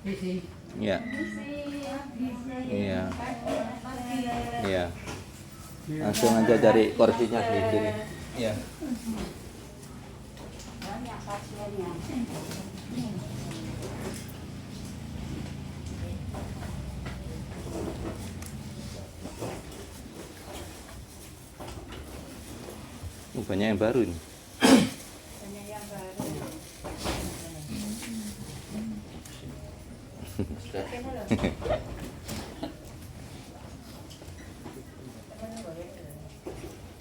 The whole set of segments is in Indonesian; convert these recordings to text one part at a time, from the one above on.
Iya. Iya. Iya. Langsung aja cari kursinya di sini. Iya. Banyak pasiennya. Banyak yang baru ini. Banyak yang baru.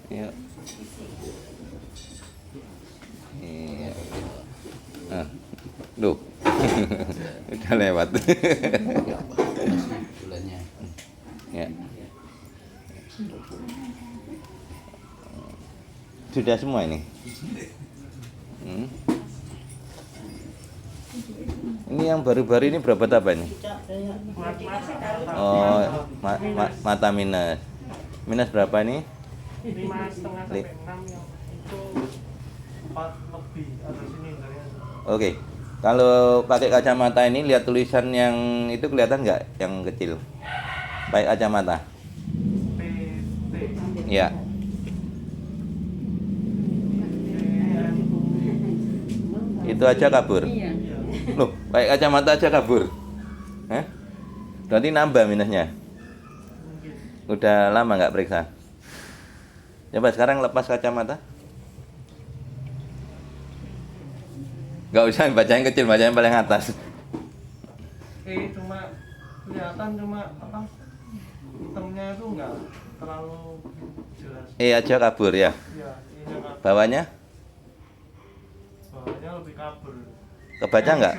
Iya. Iya. Ah. Duh. Udah lewat. Bulannya. Ya. Sudah semua ini. Ini yang baru-baru ini berapa tabah ini? Oh, mata minus. Minus berapa ini? 5,5 sampai 6 yang itu 4 lebih ada sini dari Oke. Kalau pakai kacamata ini lihat tulisan yang itu kelihatan nggak yang kecil? Pakai kacamata. PT. Ya. Itu aja kabur. Loh, pakai kacamata aja kabur. Berarti nambah minusnya. Udah lama nggak periksa? Coba sekarang lepas kacamata. Nggak usah baca yang kecil, baca yang paling atas. Cuma kelihatan cuma apa? Hitamnya itu enggak terlalu jelas. Aja kabur ya. Iya, ini kabur. Bawahnya Bawahnya lebih kabur. kebaca nggak?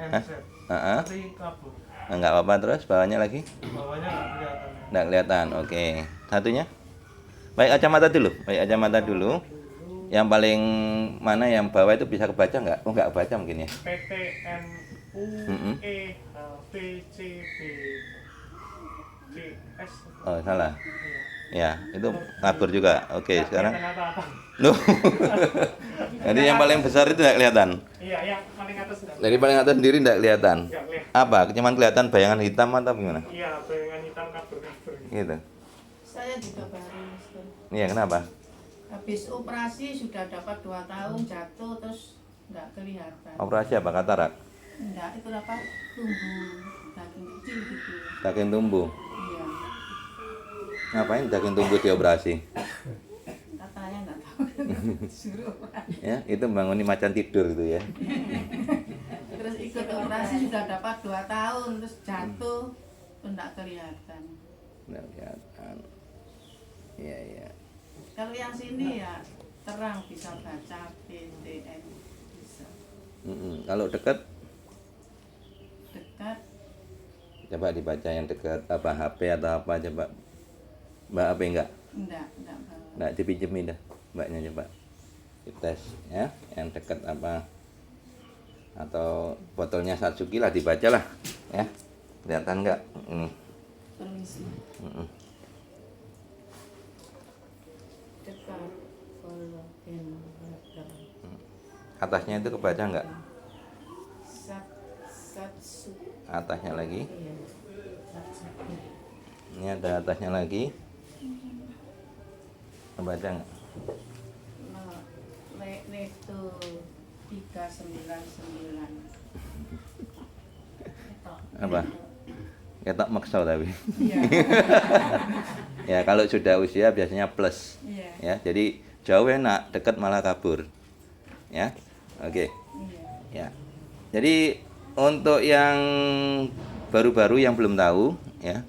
N-shape. Tapi kabur. Nggak apa-apa, terus bawahnya lagi? Bawahnya nggak kelihatan. Nggak kelihatan. Oke. Satunya? Baik kacamata dulu. Baik kacamata dulu. Yang paling mana yang bawah itu bisa kebaca nggak? Oh, nggak kebaca mungkin ya. PTNUEHPCBCS. Oh, salah. Ya, itu kabur juga. Oke, sekarang. Apa-apa. Loh. Jadi yang paling besar itu nggak kelihatan. Iya, yang paling atas enggak. Dari paling atas sendiri nggak kelihatan. Nggak kelihatan. Apa? Cuman kelihatan bayangan hitam atau gimana? Iya, bayangan hitam kabur-kabur. Gitu. Saya juga baru. Iya, kenapa? Habis operasi sudah dapat 2 tahun jatuh terus nggak kelihatan. Operasi apa? Katarak? Enggak, itu apa? Tumbuh daging kecil gitu. Daging tumbuh. Iya. Ngapain daging tumbuh dioperasi? Katanya nggak tahu. Disuruh operasi. Ya, itu bangunin macan tidur gitu ya. Terus ikut operasi sudah dapat 2 tahun terus jatuh pun nggak kelihatan. Nggak kelihatan. Iya, iya. Kalau yang sini ya terang bisa baca PTN bisa. Kalau dekat, Dekat coba dibaca yang dekat, apa HP atau apa coba. Mbak HP enggak? enggak bawa. Enggak dipinjemin dah. Mbaknya coba. Dites ya, yang dekat apa? Atau botolnya Satsuki lah dibaca lah, ya. Kelihatan enggak? Ini. Permisi. Dekat follow Atasnya itu kebaca enggak? Satsu. Atasnya lagi. Iya. Satsuki. Ini ada atasnya lagi. Kebaca enggak? Itu 399. Apa? Ketok maksa tapi. Iya. Ya, kalau sudah usia biasanya plus. Iya. Ya, jadi jauh enak, dekat malah kabur. Ya. Oke. Iya. Ya. Jadi untuk yang baru-baru yang belum tahu, ya.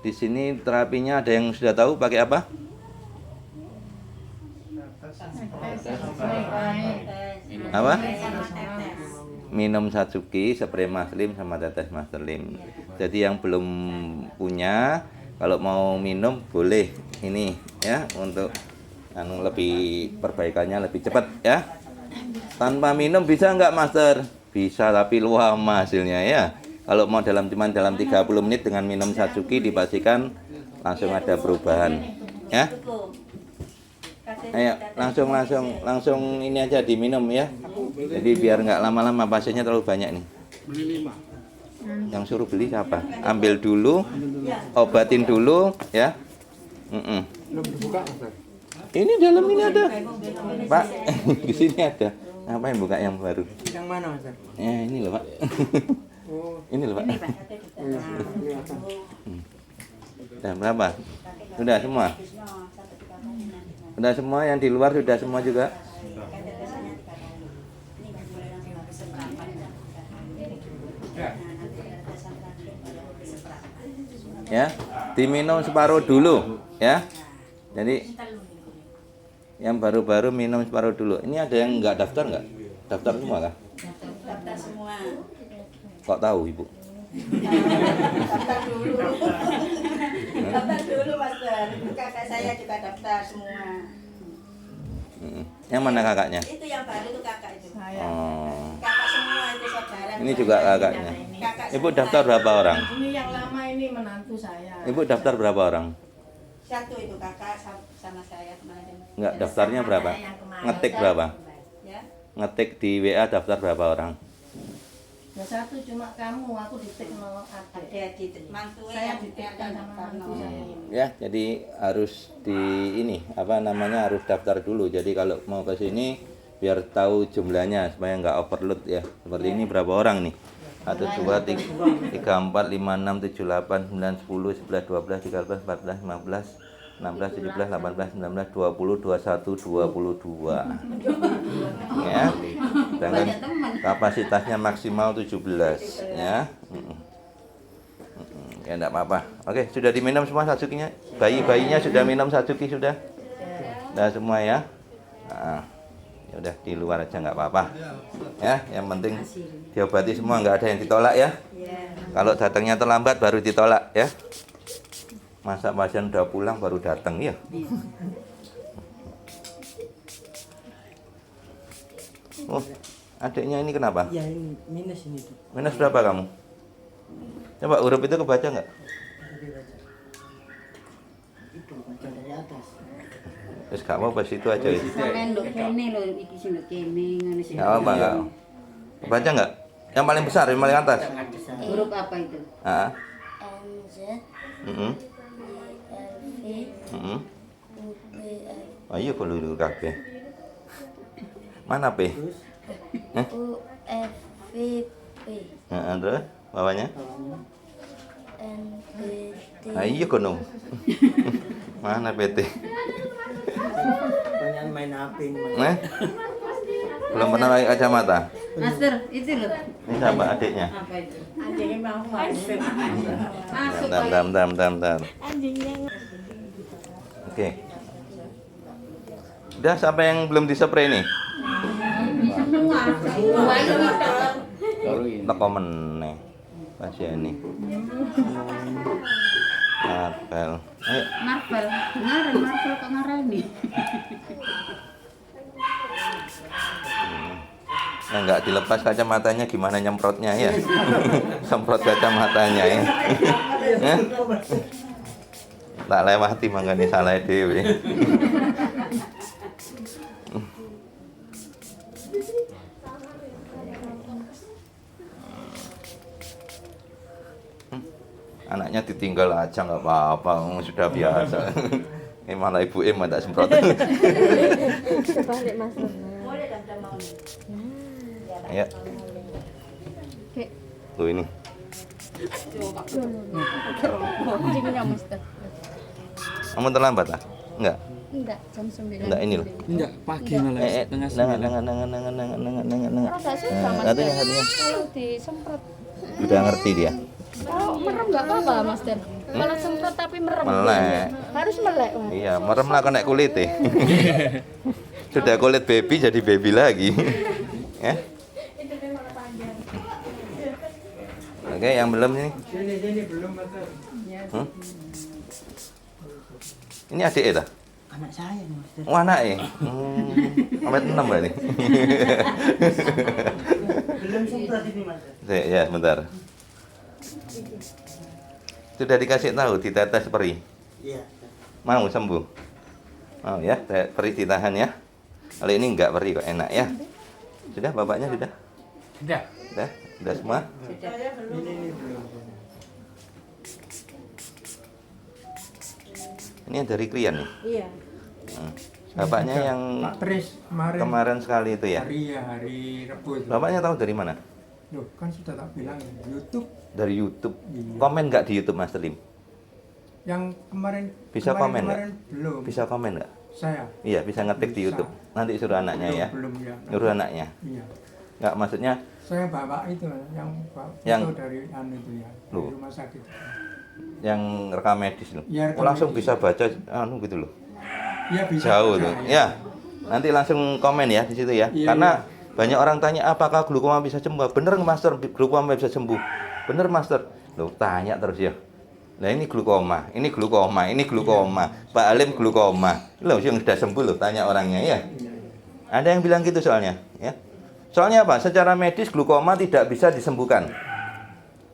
Di sini terapinya ada yang sudah tahu pakai apa? Apa? Minum Satsuki, spray Maslim sama tetes Maslim. Jadi yang belum punya, kalau mau minum boleh ini ya untuk lebih perbaikannya lebih cepat ya. Tanpa minum bisa nggak Master? Bisa tapi lama hasilnya ya. Kalau mau cuman dalam 30 menit dengan minum Satsuki dipastikan langsung ada perubahan ya. Ayo langsung ini aja diminum ya. Jadi biar nggak lama-lama pasiennya terlalu banyak nih. Beli 5. Yang suruh beli siapa? Ambil dulu, obatin dulu, ya. Ini dalam ini ada, Pak. Di sini ada. Ngapain buka yang baru? Yang mana, Mas? Ya ini loh, Pak. Ini loh, Pak. Sudah berapa? Sudah semua? Sudah semua, yang di luar sudah semua juga? Ya, diminum separuh dulu, ya. Jadi yang baru-baru minum separuh dulu. Ini ada yang nggak daftar nggak? Daftar semua kah? Daftar semua. Kok tahu Ibu? Daftar dulu. Daftar dulu, Master. Kakak saya juga daftar semua. Yang mana kakaknya? Itu yang baru itu kakak itu. Saya. Oh, Kakak semua itu saudara. ini juga kakaknya. Kakak Ibu semua. daftar berapa orang? Ini yang lama ini menantu saya. Ibu daftar berapa orang? Satu itu kakak sama saya kemarin. Enggak, daftarnya berapa? Ngetik berapa? Ya. Ngetik di WA daftar berapa orang? Ya satu cuma kamu, aku ditik sama adik. Ada di mantu Saya ditikkan sama mantu saya ini. Ya, jadi harus di ini apa namanya harus daftar dulu. Jadi kalau mau ke sini biar tahu jumlahnya supaya nggak overload ya. Seperti ini berapa orang nih? 1, 2, 3, 4, 5, 6, 7, 8, 9, 10, 11, 12, 13, 14, 15, 16, 17, 18, 19, 20, 21, 22. Ya. Dengan kapasitasnya maksimal 17 ya. Ya enggak apa-apa. Oke, sudah diminum semua satsukinya? Bayinya sudah minum satsuki sudah? Sudah semua ya? Nah, ya udah di luar aja nggak apa-apa. Ya, yang penting diobati semua, nggak ada yang ditolak ya. Kalau datangnya terlambat baru ditolak ya. Masa pasien udah pulang baru datang ya? Oh, adiknya ini kenapa? Ya, ini minus ini tuh. Minus berapa kamu? Coba huruf itu kebaca nggak? Itu baca dari atas. Terus gak mau pas itu aja ya? Sampeyan nduk kene lho iki sing nduk kene ngene sing. Nggak apa nggak? Kebaca nggak? Yang paling besar, yang paling atas? Huruf apa itu? Ah, NZ mm Oh iya kalau dulu kabeh. Mana P? Hah? UFVP Terus bawahnya? NBT Ah iya kono. Mana PT? Banyak main HP ini, Mas. Nah? Belum pernah pakai kacamata? Master, itu loh. Ini siapa adiknya? Apa itu? anjingnya mau masuk. Masuk Bentar. Oke. Udah sampai yang belum dispray nih? semua. Dua ini. Teko meneh. Pasien ini. Apel. Ayo. Marvel. Ngaren Marvel kok ngarani. Nah, nggak dilepas kacamatanya gimana nyemprotnya ya? Semprot kacamatanya ya. Ya? Tak lewati mangane salah dhewe. Anaknya ditinggal aja nggak apa-apa, sudah biasa. Malah ibu emang tak semprot. Kebalik Mas. Boleh dan mau. Ya. Tuh ini. Anjingnya Master. Kamu terlambat lah? Enggak. Enggak, jam 9. Enggak ini loh. Enggak, pagi malah setengah Dengar. Rasa susah Mas. Satunya. Kalau disemprot. Udah ngerti dia. Kalau merem enggak apa-apa Master. Kalau semprot tapi merem. Melek. Harus melek, Mas. Iya, merem lah kena kulit Sudah kulit baby jadi baby lagi. Ya. Oke, yang belum ini. Sini belum, Mas. Hmm? Ini adik ya? Anak saya, Mas. Oh, anak ya? Sampai 6 berarti. Belum semprot ini, Mas. Ya, sebentar. Sudah dikasih tahu ditetes peri. Iya. Mau sembuh? Mau ya, peri ditahan ya. Kalau ini enggak peri kok, enak ya. Sudah bapaknya sudah? Sudah. Sudah semua? Ini Ini yang dari klien nih. Iya. Hmm. Bapaknya yang Pak Tris kemarin sekali itu ya. hari Rabu itu. Bapaknya tahu dari mana? Loh, kan sudah tak bilang YouTube Dari YouTube. Iya. Komen nggak di YouTube Mas Telim? yang kemarin Bisa komen nggak? kemarin belum. Bisa komen nggak? Saya. Iya, bisa ngetik di Bisa. YouTube. Nanti suruh anaknya ya. Belum ya. Nyuruh anaknya. Iya. Nggak, maksudnya Saya bawa itu yang Yang- foto dari itu ya, Loh. dari rumah sakit. yang rekam medis loh. Iya, rekam Oh, langsung medis. bisa baca gitu loh. Iya bisa. Jauh baca, tuh. Ya. Nanti langsung komen ya di situ ya. Iya, Karena banyak orang tanya apakah glukoma bisa sembuh? Bener nggak, Master? Glukoma bisa sembuh. Bener, Master. Loh, tanya terus ya. Nah, ini glukoma, ini glukoma, ini glukoma. Pak Alim glukoma. Loh, yang sudah sembuh loh, tanya orangnya ya. Ada yang bilang gitu soalnya, ya. Soalnya apa? Secara medis glukoma tidak bisa disembuhkan.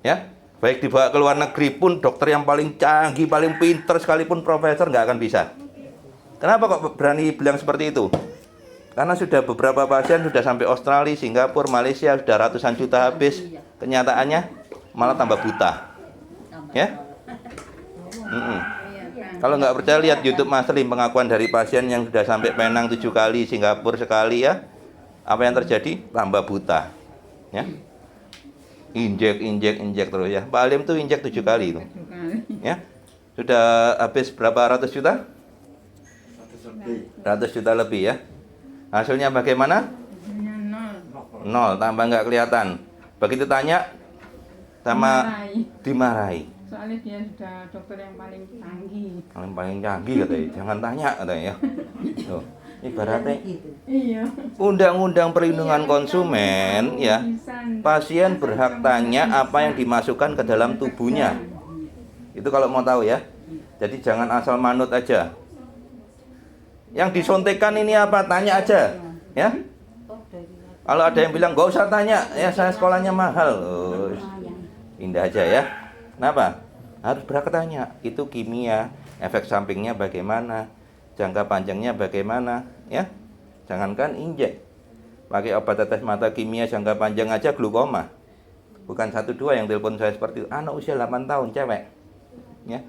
Ya. Baik dibawa ke luar negeri pun dokter yang paling canggih, paling pinter sekalipun profesor nggak akan bisa. Kenapa kok berani bilang seperti itu? Karena sudah beberapa pasien sudah sampai Australia, Singapura, Malaysia, sudah ratusan juta habis. Kenyataannya malah tambah buta. Ya? Kalau nggak percaya lihat YouTube Mas Lim, pengakuan dari pasien yang sudah sampai Penang 7 kali, Singapura sekali ya. Apa yang terjadi? Tambah buta. Ya. Injek terus ya. Pak Alim tuh injek 7 kali itu. Ya. Sudah habis berapa ratus juta? 100 juta lebih ya. Hasilnya bagaimana? Nol, tambah nggak kelihatan. Begitu tanya sama dimarahi. Soalnya dia sudah dokter yang paling canggih. Paling canggih katanya. Jangan tanya katanya ya. Tuh, ibaratnya Iya. Undang-undang perlindungan konsumen ya. Pasien berhak tanya apa yang dimasukkan ke dalam tubuhnya. Itu kalau mau tahu ya. Jadi jangan asal manut aja. Yang disontekan ini apa? Tanya aja, ya. Kalau ada yang bilang nggak usah tanya, ya saya sekolahnya mahal. Oh, indah aja ya. Kenapa? Harus berhak tanya. Itu kimia, efek sampingnya bagaimana, jangka panjangnya bagaimana, ya. Jangankan injek. Pakai obat tetes mata kimia jangka panjang aja glukoma. Bukan 1-2 yang telepon saya seperti itu. Anak usia 8 tahun, cewek. Ya.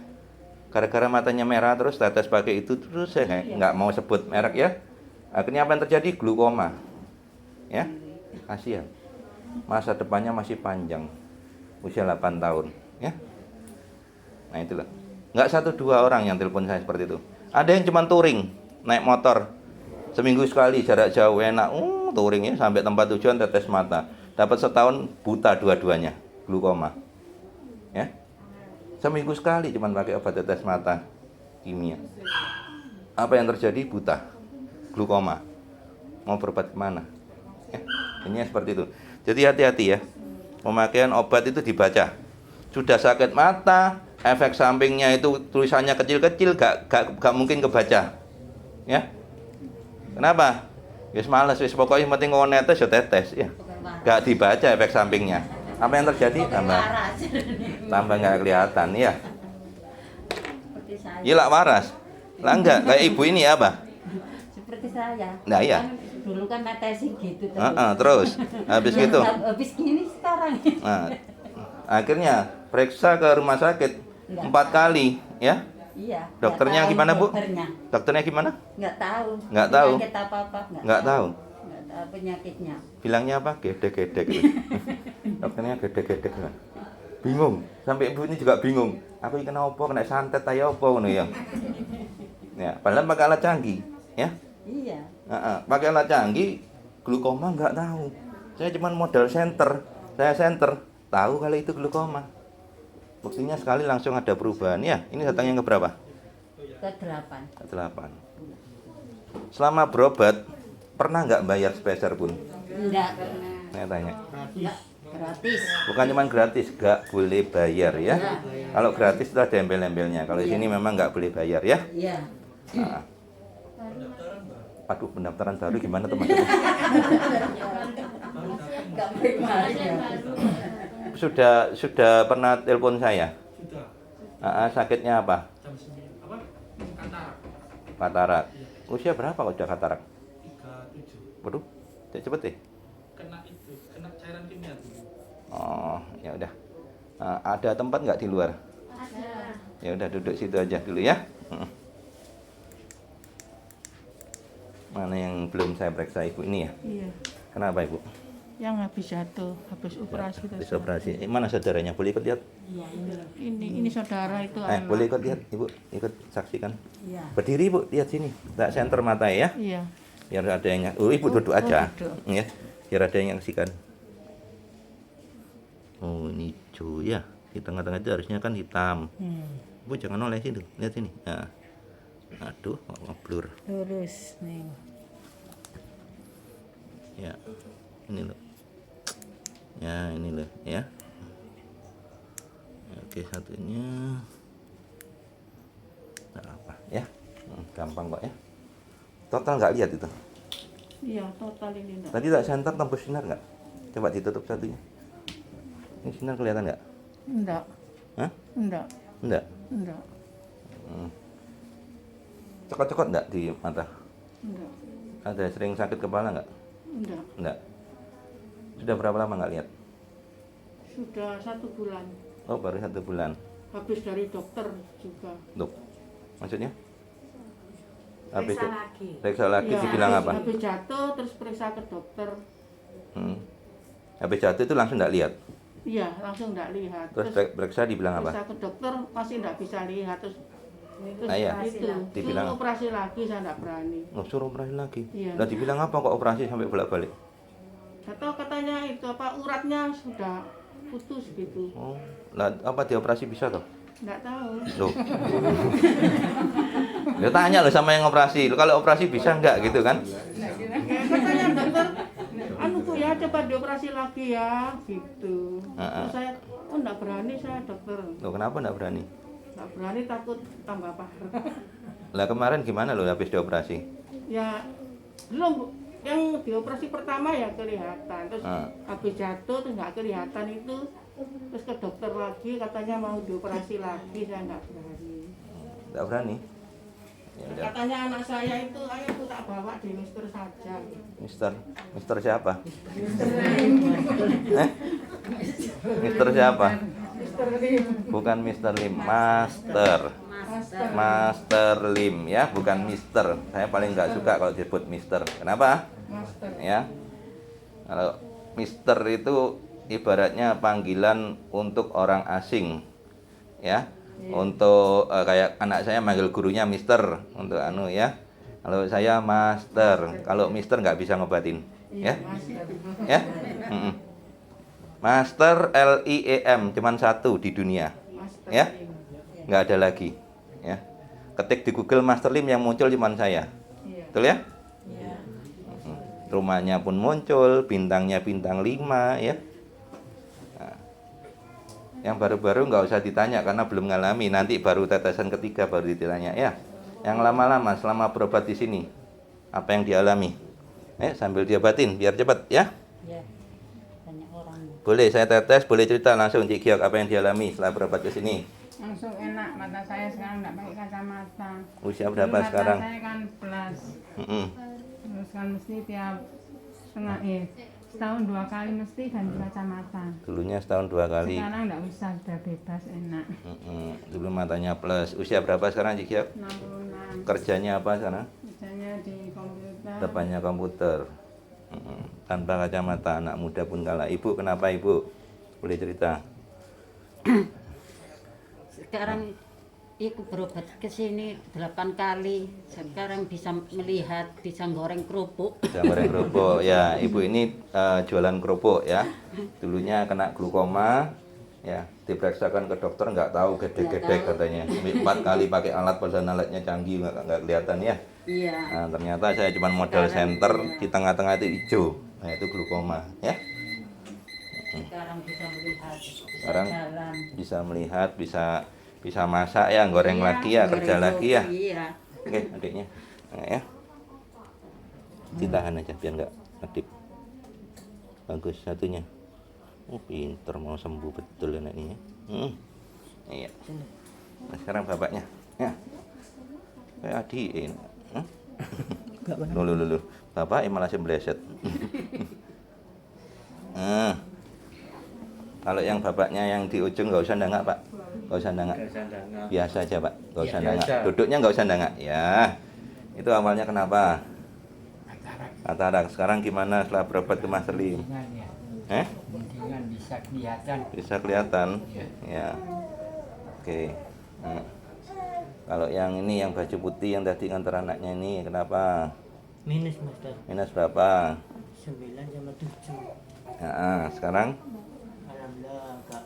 Gara-gara matanya merah terus tetes pakai itu terus saya nggak mau sebut merek ya. Akhirnya apa yang terjadi? Glukoma. Ya. Kasihan. Masa depannya masih panjang. Usia 8 tahun, ya. Nah, itulah. Nggak 1-2 orang yang telepon saya seperti itu. Ada yang cuma touring, naik motor. Seminggu sekali jarak jauh enak. Touringnya sampai tempat tujuan tetes mata. Dapat setahun buta dua-duanya, glukoma. Ya. Seminggu sekali cuma pakai obat tetes mata kimia. Apa yang terjadi? Buta, glukoma. Mau berobat kemana? Ya. Ini seperti itu. Jadi hati-hati ya. Pemakaian obat itu dibaca. Sudah sakit mata, efek sampingnya itu tulisannya kecil-kecil, gak mungkin kebaca. Ya. Kenapa? Wis males, wis pokoknya yang penting kalau netes ya tetes ya. Gak dibaca efek sampingnya. Apa yang terjadi? Tambah nggak kelihatan ya. Gila waras. Lah enggak, kayak ibu ini apa? Seperti saya. Nah, iya. Kan dulu kan netesin gitu terus. Terus habis gitu. Habis gini sekarang. Nah, akhirnya periksa ke rumah sakit 4 kali ya. Iya. Dokternya nggak tahu gimana, Bu? Dokternya gimana? Nggak tahu. Nggak tahu. Penyakit apa-apa Nggak tahu. Nggak tahu penyakitnya. Bilangnya apa? Gedek-gedek gitu. Dokternya gedek-gedek. Bingung. Sampai ibu ini juga bingung. Aku ini kena apa? Kena santet ayo apa ngono ya. Ya, padahal pakai alat canggih, ya. Iya. Pakai alat canggih, glukoma nggak tahu. Saya cuma modal center. Saya center, tahu kalau itu glukoma. Buktinya sekali langsung ada perubahan. Ya, ini datang yang keberapa? Ke-8. Ke-8. Selama berobat, pernah nggak bayar sepeser pun? Enggak. Saya tanya. Gratis. Bukan cuma gratis, nggak boleh bayar ya. Kalau gratis itu ada embel-embelnya. Kalau di sini memang nggak boleh bayar ya. Iya. Nah. Aduh, pendaftaran baru gimana teman-teman? Enggak bayar. Sudah pernah telepon saya? Sudah. Sakitnya apa? Katarak. Usia berapa kok udah katarak? 37. Waduh, cepet deh. Kena cairan kimia tuh. Oh, ya udah. Ada tempat nggak di luar? Ada. Ya udah duduk situ aja dulu ya. Mana yang belum saya periksa ibu ini ya? Iya. Kenapa ibu? Yang habis jatuh, habis operasi tadi. Habis operasi. Mana saudaranya? Boleh ikut lihat? Ini saudara itu anak. Boleh ikut lihat ibu, ikut saksikan. Iya. Berdiri bu, lihat sini. Tak senter mata ya. Iya. Biar ada yang ibu duduk aja. duduk. Ya. Biar ada yang nyaksikan. Oh, ini hijau ya. Di tengah-tengah itu harusnya kan hitam. Bu jangan oleh situ. Lihat sini. Nah. Aduh, ngeblur. Lurus nih. Ya. Ini loh. Ya, ini loh ya. Oke, satunya. Nah, apa ya? Gampang kok ya. Total nggak lihat itu. Iya, total ini enggak. Tadi tak senter tembus sinar nggak? Coba ditutup satunya. Ini sinar kelihatan nggak? Enggak. Hah? Enggak. Enggak. Enggak. Cokot-cokot nggak di mata? Enggak. Ada sering sakit kepala nggak? Enggak. Enggak. Sudah berapa lama nggak lihat? Sudah 1 bulan. Oh, baru 1 bulan. Habis dari dokter juga. Dok, maksudnya? Habis Periksa lagi. periksa lagi Iya, dibilang apa? Habis jatuh terus periksa ke dokter. Habis jatuh itu langsung nggak lihat. Iya, langsung enggak lihat. Terus periksa dibilang apa? periksa ke dokter masih enggak bisa lihat terus Iya. itu Dibilang- suruh operasi lagi saya enggak berani. Oh, suruh operasi lagi. Iya. Lah dibilang apa kok operasi sampai bolak-balik? Atau katanya itu apa uratnya sudah putus gitu. Oh, lah apa dioperasi bisa toh? Enggak tahu. Loh. Ya tanya loh sama yang operasi. Loh, kalau operasi bisa enggak gitu kan? Ya, katanya dokter anu Bu ya coba dioperasi lagi ya gitu. Terus saya enggak berani saya dokter. Loh, kenapa enggak berani? Enggak berani takut tambah parah. Lah kemarin gimana loh habis dioperasi? Ya belum Bu. Yang dioperasi pertama ya kelihatan terus habis jatuh terus nggak kelihatan itu terus ke dokter lagi katanya mau dioperasi lagi saya nggak berani. Enggak berani. Ya udah. Katanya anak saya itu ayo Bu tak bawa di Mister saja. Mister siapa? Mister siapa? Bukan Mister Lim, Master Lim ya, bukan Mister. Saya paling nggak suka kalau disebut Mister. Kenapa? Ya, kalau Mister itu ibaratnya panggilan untuk orang asing, ya. Untuk kayak anak saya manggil gurunya Mister untuk anu ya. Kalau saya Master, kalau Mister nggak bisa ngobatin, ya. Ya. Master LIEM cuman 1 di dunia, ya. Nggak ada lagi, ya. Ketik di Google Master Lim yang muncul cuman saya, betul ya? Rumahnya pun muncul, bintangnya bintang 5 ya. Nah, yang baru-baru nggak usah ditanya karena belum ngalami, nanti baru tetesan ketiga baru ditanya ya. Yang lama-lama selama berobat di sini apa yang dialami? Sambil diobatin biar cepat ya. Ya. Banyak orang. Boleh saya tetes, boleh cerita langsung Cik Giok apa yang dialami setelah berobat ke sini. Langsung enak, mata saya sekarang nggak pakai kacamata. Usia berapa Dulu sekarang? Mata saya kan plus, Mm-mm. terus kan mesti tiap setahun 2 kali mesti ganti kacamata. Dulunya setahun 2 kali. Sekarang nggak usah, udah bebas, enak. Dulu matanya plus. Usia berapa sekarang Cik Giok? 66. Kerjanya apa sekarang? Misalnya di komputer. Depannya komputer. Tanpa kacamata, anak muda pun kalah. Ibu kenapa ibu? Boleh cerita? Sekarang ikut berobat ke sini 8 kali. Sekarang bisa melihat, bisa goreng kerupuk. Bisa goreng kerupuk. Ya, ibu ini jualan kerupuk ya. Dulunya kena glukoma, ya diperiksakan ke dokter nggak tahu gedek-gedek katanya. 4 kali pakai alat, padahal alatnya canggih nggak kelihatan ya. Iya. Nah, ternyata saya cuma modal senter, di tengah-tengah itu hijau. Nah, itu glukoma ya. Sekarang bisa melihat, bisa Sekarang jalan. bisa melihat, bisa masak ya, goreng lagi ya, kerja goreng lagi ya. roti, iya. Oke, adiknya. Nah, ya. Ditahan aja biar nggak ngedip. Bagus satunya. Oh, pinter mau sembuh betul anak ini ya. Iya. Nah, sekarang bapaknya. Ya. Kayak adiin. Loh. Bapak malah sembleset. Kalau yang bapaknya yang di ujung nggak usah ndangak, Pak. Nggak usah ndangak. Biasa aja, Pak. Nggak usah ndangak. Duduknya nggak usah ndangak. Ya. Itu awalnya kenapa? Katarak. Sekarang gimana setelah berobat ke Mas Lim? Mendingan bisa kelihatan. Bisa kelihatan? Ya. Oke. Kalau yang ini yang baju putih yang tadi ngantar anaknya ini kenapa? Minus Master. Minus berapa? 9 sama 7. Ya, sekarang Alhamdulillah agak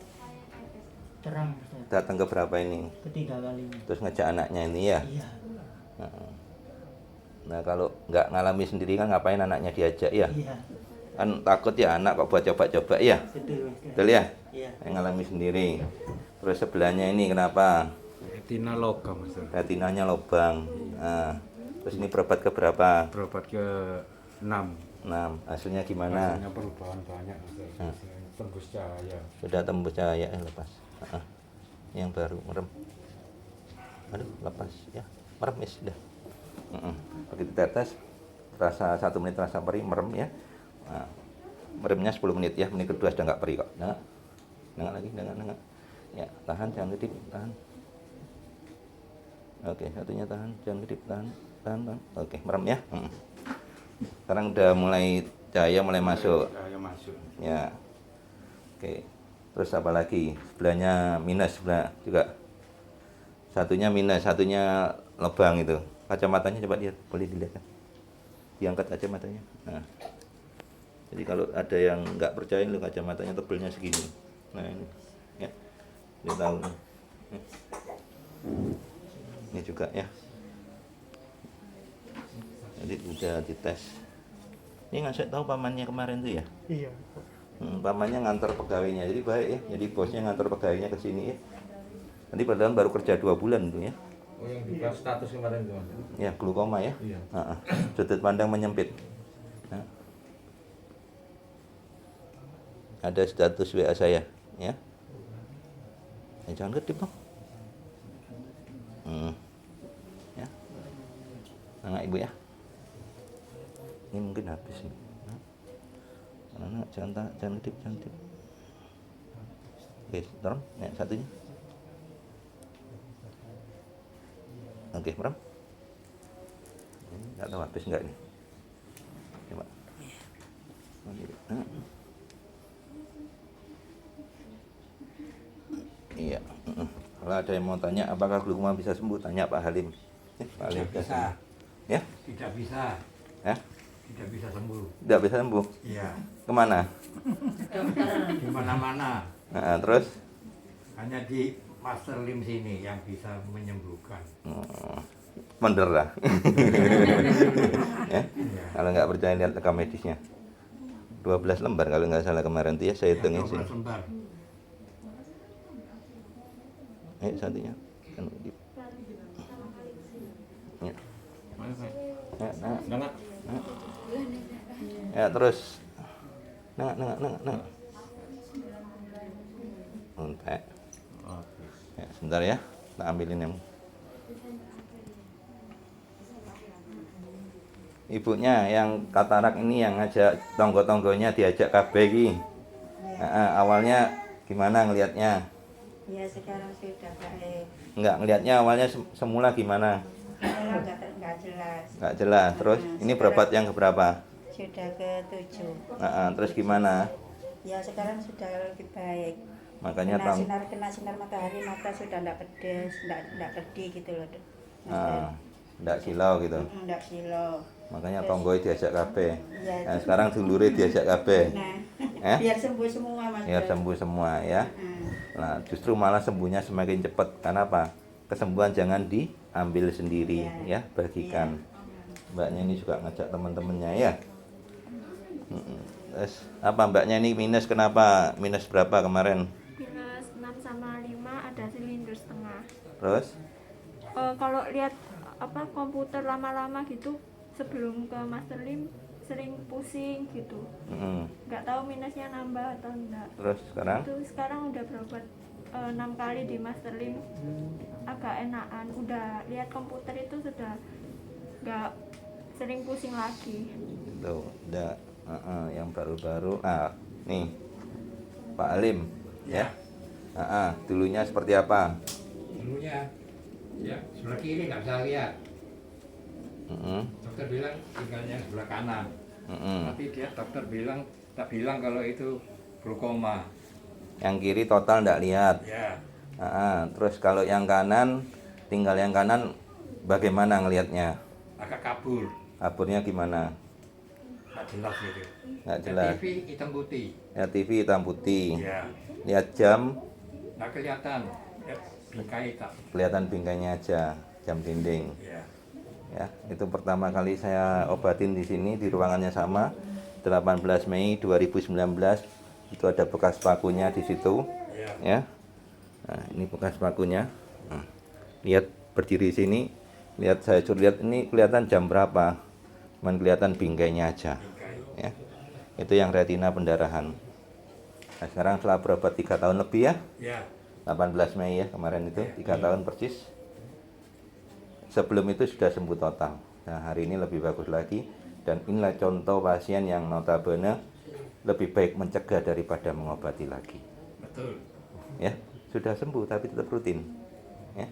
terang Master. datang ke berapa ini? Ketiga kalinya. Terus ngajak anaknya ini ya? Iya. Nah kalau nggak ngalami sendiri kan ngapain anaknya diajak ya? Iya. Kan takut ya anak kok buat coba-coba ya? Betul Master. Betul ya? Iya. Yang ngalami sendiri. Terus sebelahnya ini kenapa? Retina logam, Mas. Retinanya lobang. Nah, terus ini berobat ke berapa? Berobat ke 6. 6. Hasilnya gimana? Rasanya perubahan banyak, Mas. Tembus cahaya. Sudah tembus cahaya lepas. Yang baru merem. Aduh, lepas ya. Merem ya sudah. Begitu tetes terasa 1 menit terasa perih, merem ya. Nah, meremnya 10 menit ya. Menit kedua sudah nggak perih kok. Nengak lagi, nengak. Ya, tahan jangan kedip, tahan. Oke, satunya tahan, jangan kedip, tahan. Oke, merem ya. Sekarang udah mulai cahaya mulai masuk. Cahaya masuk. Ya. Oke. Terus apa lagi? Sebelahnya minus sebelah juga. Satunya minus, satunya lubang itu. Kacamatanya coba lihat, boleh dilihat kan? Diangkat kacamatanya. Nah. Jadi kalau ada yang nggak percaya lu kacamatanya tebelnya segini. Nah ini, ya, dia tahu. Ini juga ya. Jadi udah dites. Ini ngasih tahu pamannya kemarin tuh ya. Iya. Pamannya ngantor pegawainya, jadi baik ya. Jadi bosnya ngantor pegawainya ke sini ya. Nanti padahal baru kerja 2 bulan tuh ya. Oh, yang dibahas status kemarin tuh, Mas. Ya, glukoma ya. Iya. Sudut pandang menyempit. Nah. Ada status WA saya, ya. Jangan kedip dong. Ya. Nah, Ibu ya. Ini mungkin habis nih. Nah, jangan kedip. Oke, dorong. Ya, satunya. Oke, merem. Nggak tahu habis nggak ini. Coba. Iya. Kalau ada yang mau tanya, apakah glaukoma bisa sembuh? Tanya Pak Halim. Pak Halim Bisa. Ya? Tidak bisa. Ya? Tidak bisa sembuh. Tidak bisa sembuh. Iya. Kemana? Di mana-mana. Nah, terus? Hanya di Master Lim sini yang bisa menyembuhkan. Bener lah. Ya? Kalau nggak percaya lihat rekam medisnya. 12 lembar kalau nggak salah kemarin tuh ya, saya hitungin sini. 12 lembar. Satunya. Kan ya. Nah. Ya, terus. Nengak. Untek. Ya, sebentar ya. Kita ambilin yang ibunya yang katarak ini yang ngajak tonggo-tonggonya diajak KB iki. Awalnya gimana ngelihatnya? Ya sekarang sudah baik. Enggak, ngelihatnya awalnya semula gimana? Enggak jelas. Enggak jelas. Terus ini berobat yang keberapa? Sudah ke-7. Terus gimana? Ya sekarang sudah lebih baik. Makanya kena sinar matahari, mata sudah enggak pedes, enggak pedih gitu loh. Enggak silau gitu. Enggak silau. Makanya tonggoy diajak KB. Ya, Nah, sekarang dulure diajak KB. Nah, biar sembuh semua Mas. Biar sembuh semua ya. Nah, justru malah sembuhnya semakin cepat. Karena apa? Kesembuhan jangan diambil sendiri ya, bagikan. Mbaknya ini juga ngajak teman-temannya ya. Terus apa mbaknya ini minus kenapa? Minus berapa kemarin? Minus 6 sama 5 ada silinder setengah. Terus? Kalau lihat komputer lama-lama gitu sebelum ke Master Lim sering pusing gitu. Nggak tahu minusnya nambah atau enggak. Terus sekarang? Itu sekarang udah berobat 6 kali di Master Lim, agak enakan. Udah lihat komputer itu sudah nggak sering pusing lagi. Tuh, udah yang baru-baru. Nih Pak Alim ya. Dulunya seperti apa? Dulunya ya sebelah kiri nggak bisa lihat. Dokter bilang tinggalnya sebelah kanan. Tapi dokter tak bilang kalau itu glaukoma. Yang kiri total nggak lihat. Ya, Terus kalau yang kanan, tinggal yang kanan bagaimana ngelihatnya? agak kabur, Kaburnya gimana? nggak jelas gitu. Nggak jelas. TV hitam putih. Lihat TV hitam putih. Ya, Lihat jam, nggak kelihatan. Ya, bingkai tak. kelihatan bingkainya aja, jam dinding. Ya, Ya, itu pertama kali saya obatin di sini, di ruangannya sama. 18 Mei 2019 itu ada bekas pakunya di situ. ya. Ya. Nah, ini bekas pakunya. Nah, lihat berdiri sini, lihat saya suruh lihat ini kelihatan jam berapa. Cuman kelihatan bingkainya aja. Ya. Itu yang retina pendarahan. Nah, sekarang setelah berobat 3 tahun lebih ya. Ya, 18 Mei ya kemarin itu 3 tahun persis. Sebelum itu sudah sembuh total. Nah, hari ini lebih bagus lagi, dan inilah contoh pasien yang notabene lebih baik mencegah daripada mengobati lagi. betul. Ya, sudah sembuh tapi tetap rutin. Ya.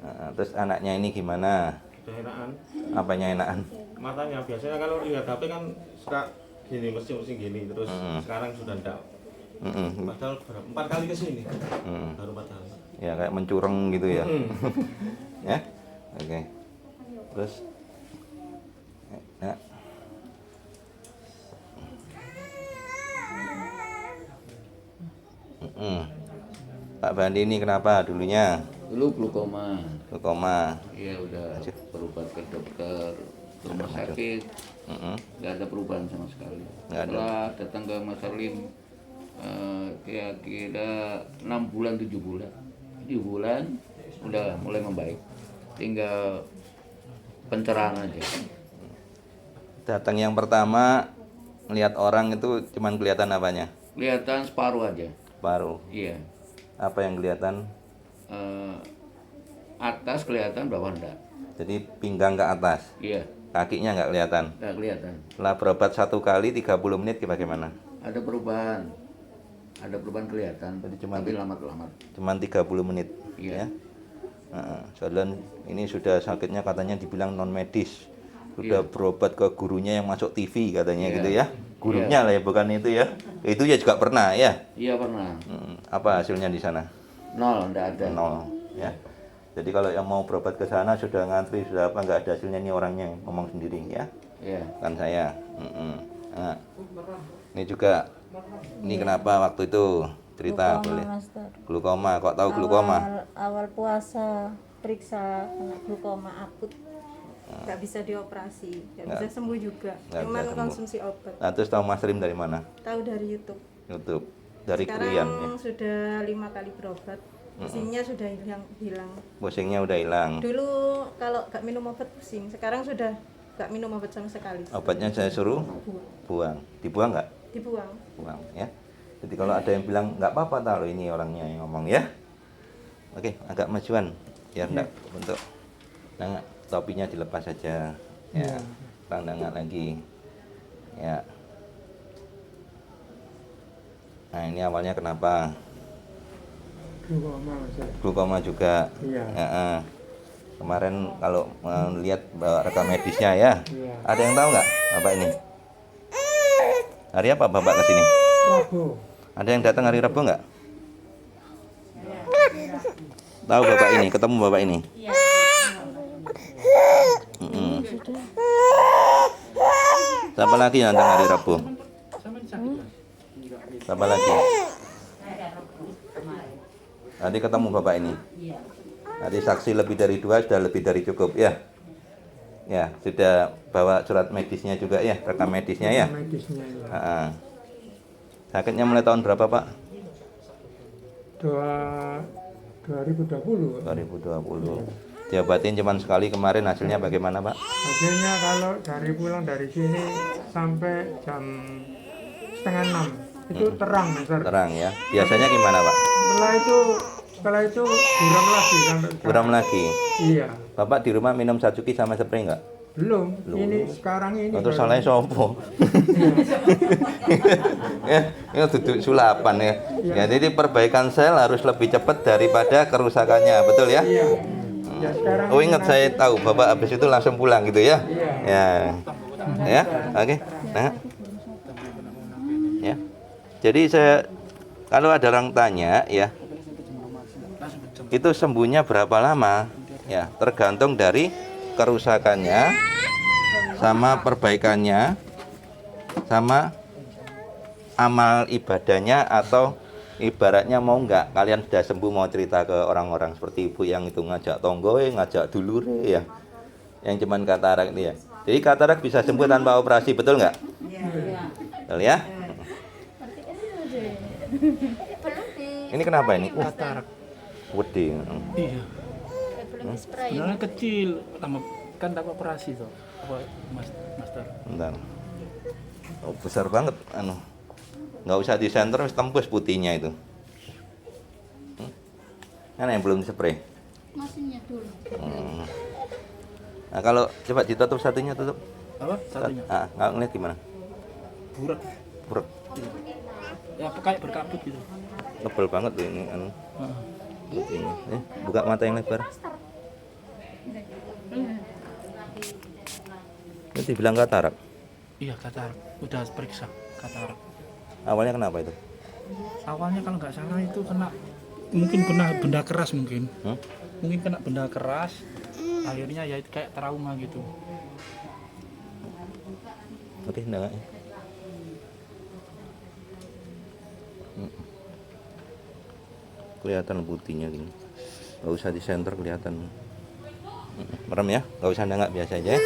Nah, terus anaknya ini gimana? Enakan Apanya enakan? matanya, biasanya kalau lihat HP kan suka gini, mesti gini, terus sekarang sudah enggak. Padahal 4 kali ke sini. Baru 4 kali. Ya kayak mencureng gitu ya. Ya. Oke. Terus ya. Pak Bandi ini kenapa dulunya? Dulu glaukoma. Glaukoma. Iya, udah berobat ke dokter, ke rumah sakit. Nggak ada perubahan sama sekali. Nggak ada. Setelah datang ke Mas Salim, kira-kira 6 bulan 7 bulan. 7 bulan udah mulai membaik. Tinggal pencerahan aja. Datang yang pertama lihat orang itu cuman kelihatan apanya? Kelihatan separuh aja. Paruh. Iya. Apa yang kelihatan? Atas kelihatan, bawah enggak. Jadi pinggang ke atas. Iya, Kakinya nggak kelihatan. enggak kelihatan. Setelah berobat 1 kali 30 menit bagaimana? Ada perubahan. Ada perubahan kelihatan, Jadi cuman tapi lambat-lambat. Cuman 30 menit. Iya. Ya. Soalnya ini sudah sakitnya katanya dibilang non medis. Sudah berobat ke gurunya yang masuk TV katanya Iya. gitu ya. Gurunya lah ya, bukan itu ya. Itu ya juga pernah ya. Iya pernah. Apa hasilnya di sana? 0, enggak ada. 0 ya. Jadi kalau yang mau berobat ke sana sudah ngantri, sudah apa, nggak ada hasilnya, ini orangnya yang ngomong sendiri ya. Iya. Kan saya. Nah, ini juga, ini kenapa waktu itu cerita boleh? Glaukoma, kok tahu glaukoma? Awal puasa periksa glaukoma akut. Nggak bisa dioperasi, nggak bisa sembuh juga. Nggak Cuma bisa sembuh. konsumsi obat. Nah, terus tahu Mas Rim dari mana? Tahu dari YouTube. YouTube. Dari Sekarang Krian ya. sudah 5 kali berobat. Pusingnya sudah hilang. Pusingnya udah hilang. Dulu kalau nggak minum obat pusing, sekarang sudah nggak minum obat sama sekali. Obatnya saya suruh buang. Dibuang nggak? Dibuang. Buang ya. Jadi kalau ada yang bilang nggak apa-apa, taruh ini orangnya yang ngomong ya. Oke, agak majuan biar nggak bentuk. Nah, topinya dilepas saja. Ya, tandangan lagi. Ya. Nah, ini awalnya kenapa? Glaukoma Mas. Glaukoma juga. Iya. Kemarin kalau melihat bawa rekam medisnya ya. Iya. Ada yang tahu nggak Bapak ini? Hari apa Bapak ke sini? Rabu. Ada yang datang hari Rabu nggak? Tahu Bapak ini? Ketemu Bapak ini? Siapa lagi yang datang hari Rabu? Siapa lagi? Nanti ketemu Bapak ini. Nanti saksi lebih dari 2 sudah lebih dari cukup ya. Ya, sudah bawa surat medisnya juga ya, rekam medisnya ya. Medisnya ya. Sakitnya mulai tahun berapa Pak? 2020. 2020. Diobatin cuman sekali kemarin, hasilnya bagaimana Pak? Hasilnya kalau dari pulang dari sini sampai jam 5:30 itu terang Mas. Terang ya. Biasanya gimana Pak? Setelah itu buram lagi sampai sekarang. Buram lagi. Iya. Bapak di rumah minum Satsuki sama spray nggak? Belum. Ini sekarang ini. Terus salahnya sopo? Ya, ini duduk sulapan ya. Ya, jadi perbaikan sel harus lebih cepat daripada kerusakannya, betul ya? Iya. Ya sekarang. Oh ingat, saya tahu Bapak habis itu langsung pulang gitu ya? Iya. Ya. Ya, oke. Nah, ya. Jadi saya kalau ada orang tanya ya, itu sembuhnya berapa lama? Ya, tergantung dari kerusakannya, sama perbaikannya, sama amal ibadahnya, atau ibaratnya mau nggak kalian sudah sembuh mau cerita ke orang-orang seperti ibu yang itu ngajak tonggoe, ngajak dulure ya, yang cuman katarak itu ya. Jadi katarak bisa sembuh tanpa operasi, betul nggak? Betul ya? Ini kenapa ini? Katarak. Gede. Iya. Sebenarnya kecil, kan tak operasi tuh. Apa master? Bentar. Oh, besar banget anu. Nggak usah di senter, tembus putihnya itu. Mana yang belum spray? Masihnya dulu. Nah, kalau coba ditutup satunya, tutup. Apa? Satunya. Ah, nggak ngeliat gimana? Burak. Burak. Ya kayak berkabut gitu. Tebel banget tuh ini anu. Putihnya. Buka mata yang lebar. Itu dibilang katarak. Iya, katarak. Udah periksa katarak. Awalnya kenapa itu? Awalnya kalau nggak salah itu kena mungkin benda keras mungkin. Mungkin kena benda keras. Akhirnya ya itu kayak trauma gitu. Oke, enggak. Kelihatan putihnya gini. Nggak usah di center, kelihatan. Merem ya, nggak usah nengak, biasa aja ya.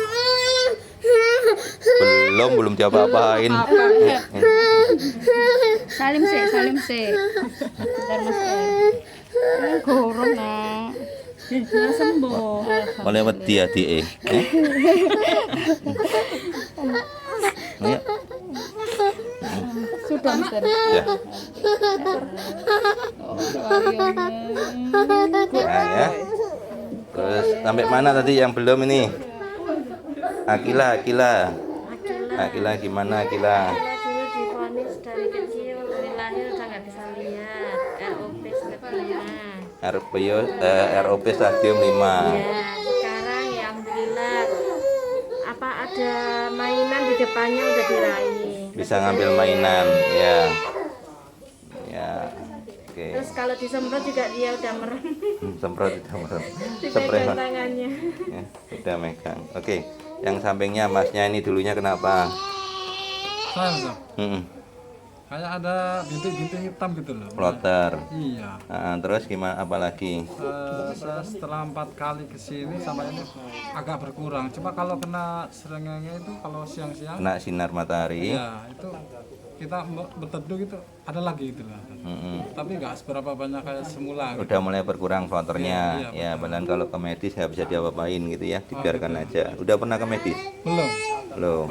Belum diapa-apain. Salim sih. Bentar Mas. Gorong nak. Biar sembuh. Mulai wedi adike. Ya. Sudah Mister. Ya. Nah, ya. Terus sampai mana tadi yang belum ini? Akila gimana Akila? Dulu divonis dari kecil, dari lahir udah nggak bisa lihat. ROP stadium 5. ROP stadium 5. Ya, sekarang ya alhamdulillah. Apa ada mainan di depannya udah diraih. Bisa ngambil mainan, ya. Ya. Oke. Terus kalau disemprot juga dia udah merem. Semprot. Dipegang tangannya. Ya, udah megang. Oke. Yang sampingnya masnya ini dulunya kenapa? Saya kayak ada bintik-bintik hitam gitu loh. Plotter. Iya. Terus gimana apalagi? Setelah 4 kali kesini sampai ini agak berkurang. Cuma kalau kena serengenge itu kalau siang-siang Kena sinar matahari. ya itu kita berteduh gitu ada lagi gitu lah. Tapi nggak seberapa banyak kayak semula. Udah mulai berkurang flotternya. Iya, Ya, padahal kalau ke medis nggak bisa diapa-apain gitu ya, dibiarkan aja. Udah pernah ke medis? Belum.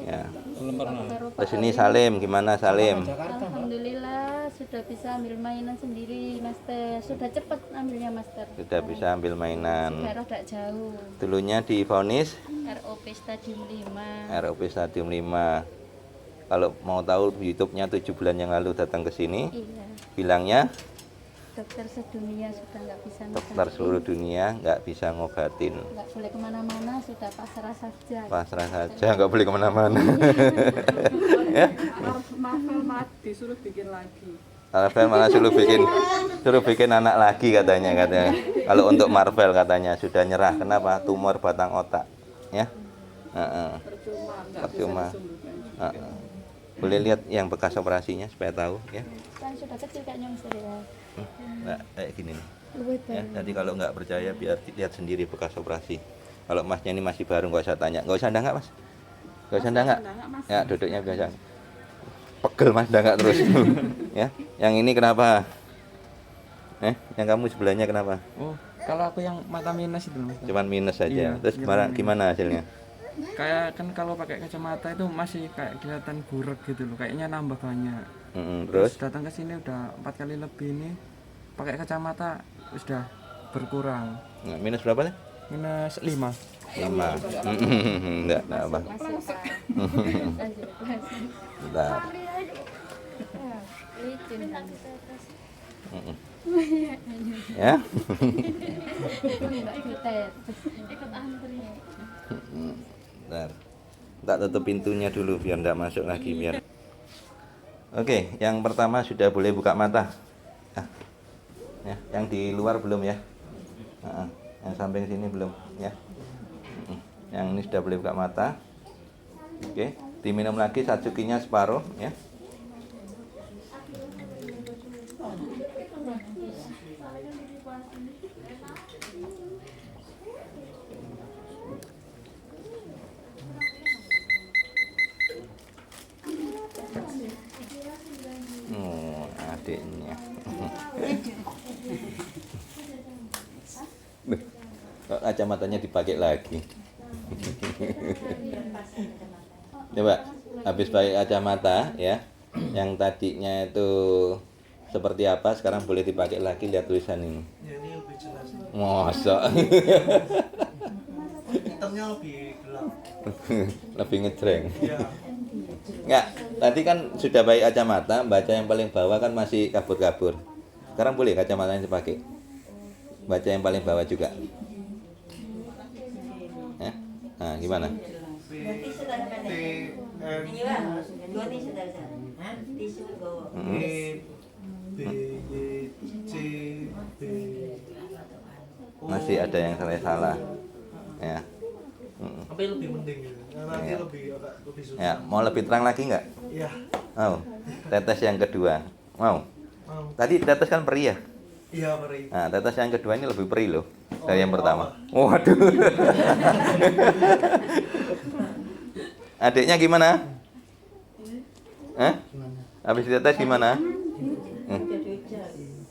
Ya. Belum pernah. Terus ini Salim, gimana Salim? Alhamdulillah sudah bisa ambil mainan sendiri Master. Sudah cepat ambilnya Master. Sudah bisa ambil mainan. Daerah tidak jauh. Dulunya divonis ROP Stadium 5. ROP Stadium 5. Kalau mau tahu YouTube-nya 7 bulan yang lalu datang ke sini. Iya. Bilangnya Dokter sedunia sudah nggak bisa dokter seluruh dunia nggak bisa ngobatin. nggak boleh kemana-mana, sudah pasrah saja. Pasrah saja, nggak boleh kemana-mana. Ya? Marvel mati, suruh bikin lagi. Marvel malah suruh bikin anak lagi katanya. Kalau untuk Marvel katanya sudah nyerah. Kenapa? Tumor batang otak. Ya. Percuma. Boleh lihat yang bekas operasinya supaya tahu ya. Kan sudah kecil kayaknya Mister ya. Nah, kayak gini nih. Luwih Ya, banget. jadi kalau nggak percaya biar lihat sendiri bekas operasi. Kalau masnya ini masih baru nggak usah tanya, nggak usah ndangak mas, nggak usah ndangak. Ya duduknya biasa. Pegel mas ndangak terus. Ya, yang ini kenapa? Yang kamu sebelahnya kenapa? Oh, kalau aku yang mata minus itu mas. Cuman minus saja. Iya, Terus gimana hasilnya? Kayak kan kalau pakai kacamata itu masih kayak kelihatan burak gitu loh, kayaknya nambah banyak. Terus datang ke sini udah 4 kali lebih ini pakai kacamata sudah berkurang. Nah, minus berapa nih? Minus 5. 5. Enggak apa. Bentar. Ya. Ikut antri. Bentar. Tak tutup pintunya dulu biar enggak masuk lagi biar. Oke, yang pertama sudah boleh buka mata. Ya, yang di luar belum ya. Yang samping sini belum ya. Yang ini sudah boleh buka mata. Oke, diminum lagi satsukinya separuh ya. Adiknya. Kok kacamatanya dipakai lagi? Coba habis pakai kacamata ya, yang tadinya itu seperti apa sekarang boleh dipakai lagi, lihat tulisan ini. Ini lebih jelas. Masa? Hitamnya lebih gelap. Lebih ngejreng. Iya. Enggak, tadi kan sudah pakai kacamata, baca yang paling bawah kan masih kabur-kabur. Sekarang boleh kacamatanya dipakai. Baca yang paling bawah juga. Ya? Nah, gimana? Berarti saudara ini Pak, dua nih saudara. Tisu bawa. Masih ada yang salah. Ya. Tapi lebih mending gitu. Nanti Ya. lebih susah. Ya, mau lebih terang lagi nggak? Iya. Mau. Tetes yang kedua. Mau. Mau. Tadi tetes kan perih ya? Iya, perih. Nah, tetes yang kedua ini lebih perih loh dari yang pertama. Waduh. Adiknya gimana? Habis ditetes gimana?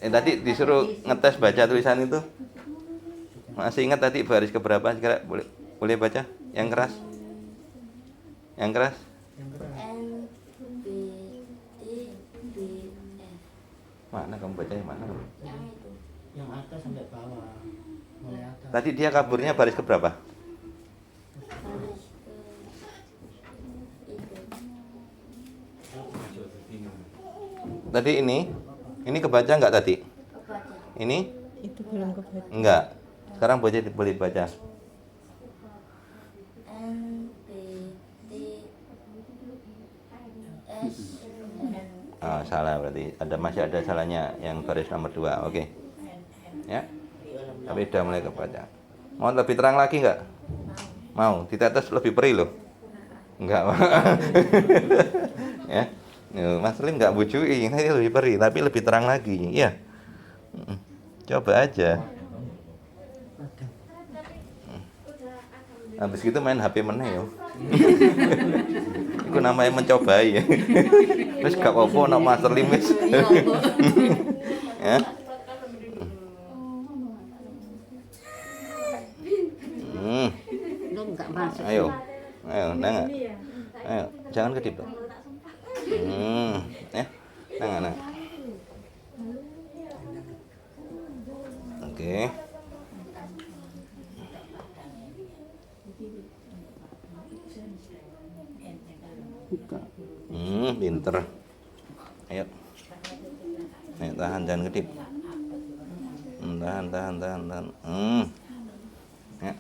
Tadi disuruh ngetes baca tulisan itu. Masih ingat tadi baris keberapa? Kira boleh baca? Yang keras? Yang keras? Mana kamu baca yang mana? Yang atas sampai bawah. Mulai atas. Tadi dia kaburnya baris keberapa? Tadi ini kebaca nggak tadi? Ini? Itu belum kebaca. Enggak. Sekarang boleh baca. Salah berarti. Masih ada salahnya yang baris nomor 2. Oke. Ya. Tapi udah mulai kebaca. Mau lebih terang lagi nggak? Mau. Ditetes lebih perih loh. Enggak. Ya. Mas Lim nggak bujui, ini lebih perih tapi lebih terang lagi. Iya. Coba aja. Habis gitu main HP meneh yo. Iku namanya mencobai. Terus gak apa-apa nak Master Lim wis. Ya. Enggak masuk. Ayo. Nang. Ayo, jangan kedip dong. Ya. Nang. Oke. Pinter. Ayo. Ayo tahan, jangan kedip. Tahan. Ya.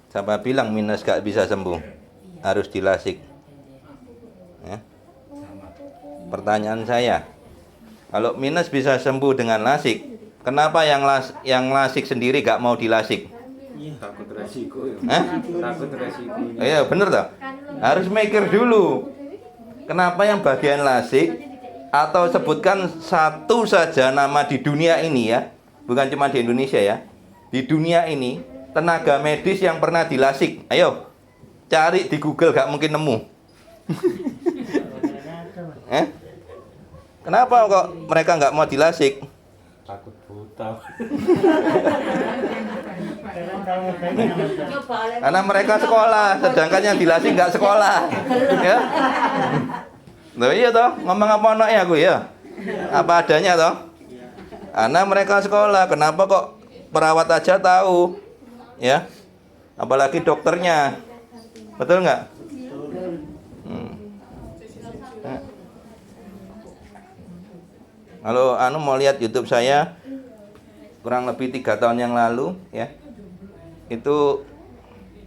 Siapa bilang minus gak bisa sembuh? Harus dilasik. Ya. Pertanyaan saya, kalau minus bisa sembuh dengan lasik, kenapa yang lasik sendiri gak mau dilasik? Takut resiko ya. Takut resiko. Iya bener toh. Harus mikir dulu. Kenapa yang bagian lasik? Atau sebutkan satu saja nama di dunia ini ya, bukan cuma di Indonesia ya. Di dunia ini tenaga medis yang pernah dilasik. Ayo cari di Google, gak mungkin nemu. Kenapa kok mereka nggak mau dilasik? Takut buta. Karena mereka sekolah, sedangkan yang dilasik nggak sekolah. Ya? Loh iya toh, ngomong apa anaknya aku ya? Apa adanya toh? Karena mereka sekolah, kenapa kok perawat aja tahu? Ya? Apalagi dokternya. Betul nggak? Kalau mau lihat YouTube saya kurang lebih 3 tahun yang lalu ya. itu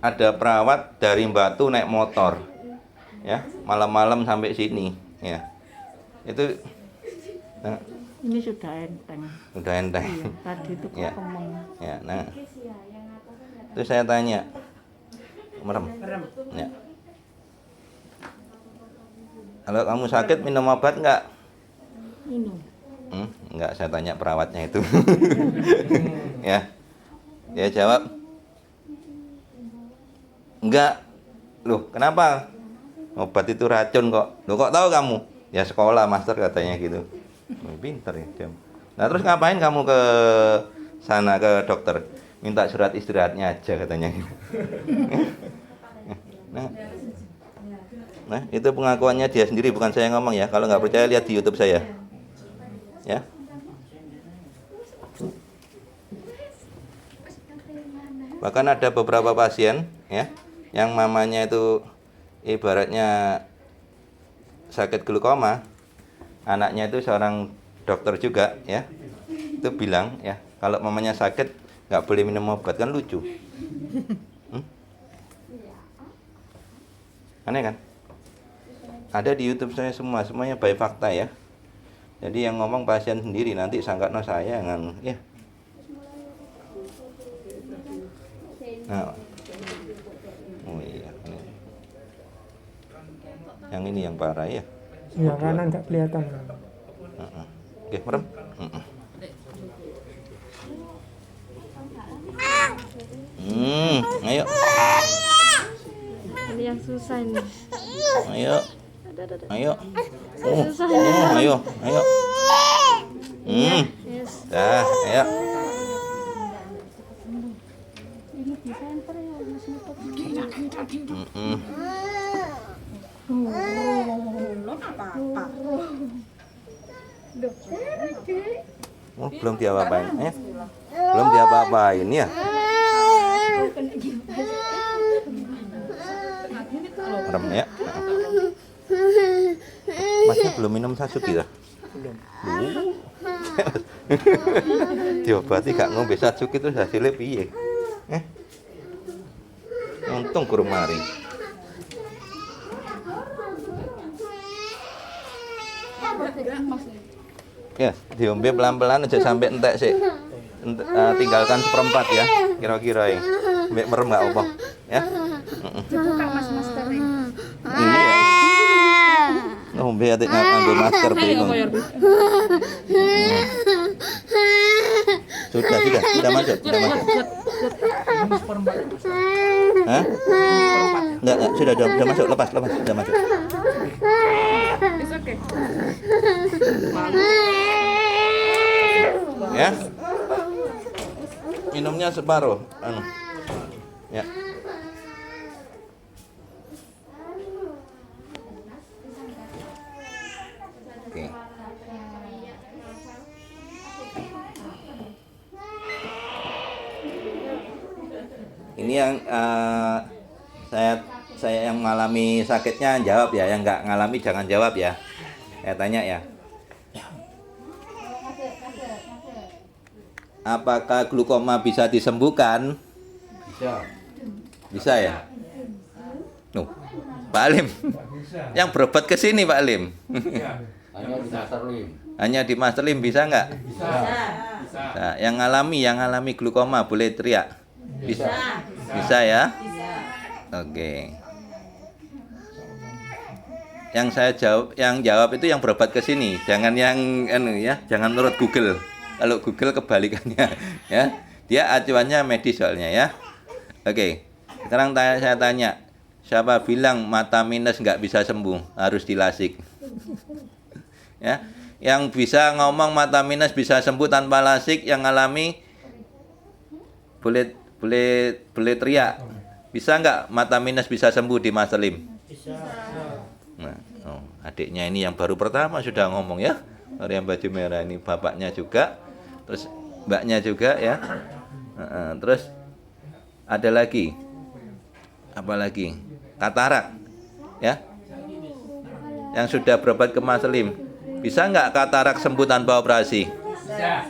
ada perawat dari Batu naik motor, ya, malam-malam sampai sini, ya. Itu nah, Ini sudah enteng. udah enteng. Iya, tadi itu kok Ya. kemeng. Ya, nah. Terus saya tanya, merem. Ya. Kalau kamu sakit minum obat enggak? Minum. Enggak, saya tanya perawatnya itu. Ya. Dia jawab, enggak. Loh, kenapa? Obat itu racun kok. Loh, kok tahu kamu? Ya sekolah, master katanya gitu. Oh, pinter ya dia. Nah, terus ngapain kamu ke sana ke dokter? Minta surat istirahatnya aja katanya gitu. Nah, itu pengakuannya dia sendiri, bukan saya ngomong ya. Kalau nggak percaya lihat di YouTube saya. Ya. Bahkan ada beberapa pasien ya yang mamanya itu ibaratnya sakit glaukoma, anaknya itu seorang dokter juga ya, itu bilang ya kalau mamanya sakit nggak boleh minum obat, kan lucu. Aneh kan? Ada di YouTube saya semuanya by fakta ya. Jadi yang ngomong pasien sendiri, nanti sangkatno saya kan ya. Nah. Oh iya. Yang ini yang parah ya. Iya, kanan nggak kelihatan. Oke, merem. Ayo. Ini yang susah ini. Ayo. Ayo. Susah Ayo, ayo. Yes. Dah, ayo. Ini disenter ya, Mas Nipot. Oh, belum diapa-apain. Belum diapa-apain ya. Merem ya. Masnya belum minum Satsuki ya? Belum. Diobati gak ngombe Satsuki itu hasilnya piye? Untung kurang mari. Ya, diombe pelan-pelan aja sampai entek sih. Tinggalkan seperempat ya, kira-kira ya. Mbak merem nggak apa, ya? Dibuka Mas Master ini. Iya. Ngombe atik nganggo masker bingung. Sudah masuk. Hah? Enggak, sudah masuk, lepas, sudah masuk. It's okay. Ya. Minumnya separuh, ya. Oke. Ini yang saya yang mengalami sakitnya jawab ya, yang nggak ngalami jangan jawab ya. Saya tanya ya. Apakah glaukoma bisa disembuhkan? Bisa. Bisa ya? Pak Alim. Yang berobat ke sini Pak Alim. Hanya di Master Lim. Hanya di Master Lim bisa nggak? Bisa. Nah, yang ngalami glaukoma boleh teriak. Bisa. Bisa ya? Oke. Yang jawab itu yang berobat ke sini, jangan yang jangan menurut Google. Kalau Google kebalikannya ya. Dia acuannya medis soalnya ya. Oke. Sekarang saya tanya, siapa bilang mata minus nggak bisa sembuh, harus dilasik? Ya. Yang bisa ngomong mata minus bisa sembuh tanpa lasik yang ngalami boleh teriak. Bisa nggak mata minus bisa sembuh di Mas Lim? Bisa. Nah, adiknya ini yang baru pertama sudah ngomong ya. Orang yang baju merah ini bapaknya juga, terus mbaknya juga ya. Terus ada lagi, apa lagi? Katarak, ya. Yang sudah berobat ke Mas Lim, bisa nggak katarak sembuh tanpa operasi? Bisa.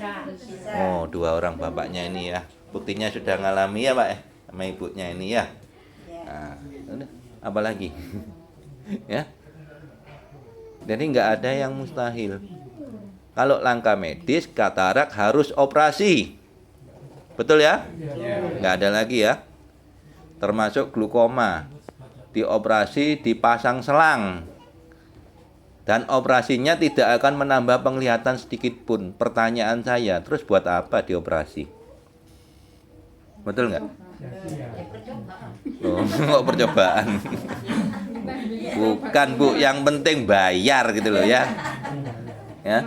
Oh, 2 orang bapaknya ini ya. Buktinya sudah ngalami ya Pak. sama ibunya ini ya. Nah, udah, apa lagi? Ya. Jadi nggak ada yang mustahil. Kalau langka medis, katarak harus operasi. Betul ya? Nggak ada lagi ya. Termasuk glukoma. Dioperasi, dipasang selang. Dan operasinya tidak akan menambah penglihatan sedikit pun. Pertanyaan saya, terus buat apa dioperasi? Betul nggak? Oh, kok percobaan? Bukan Bu, yang penting bayar gitu loh ya. Ya.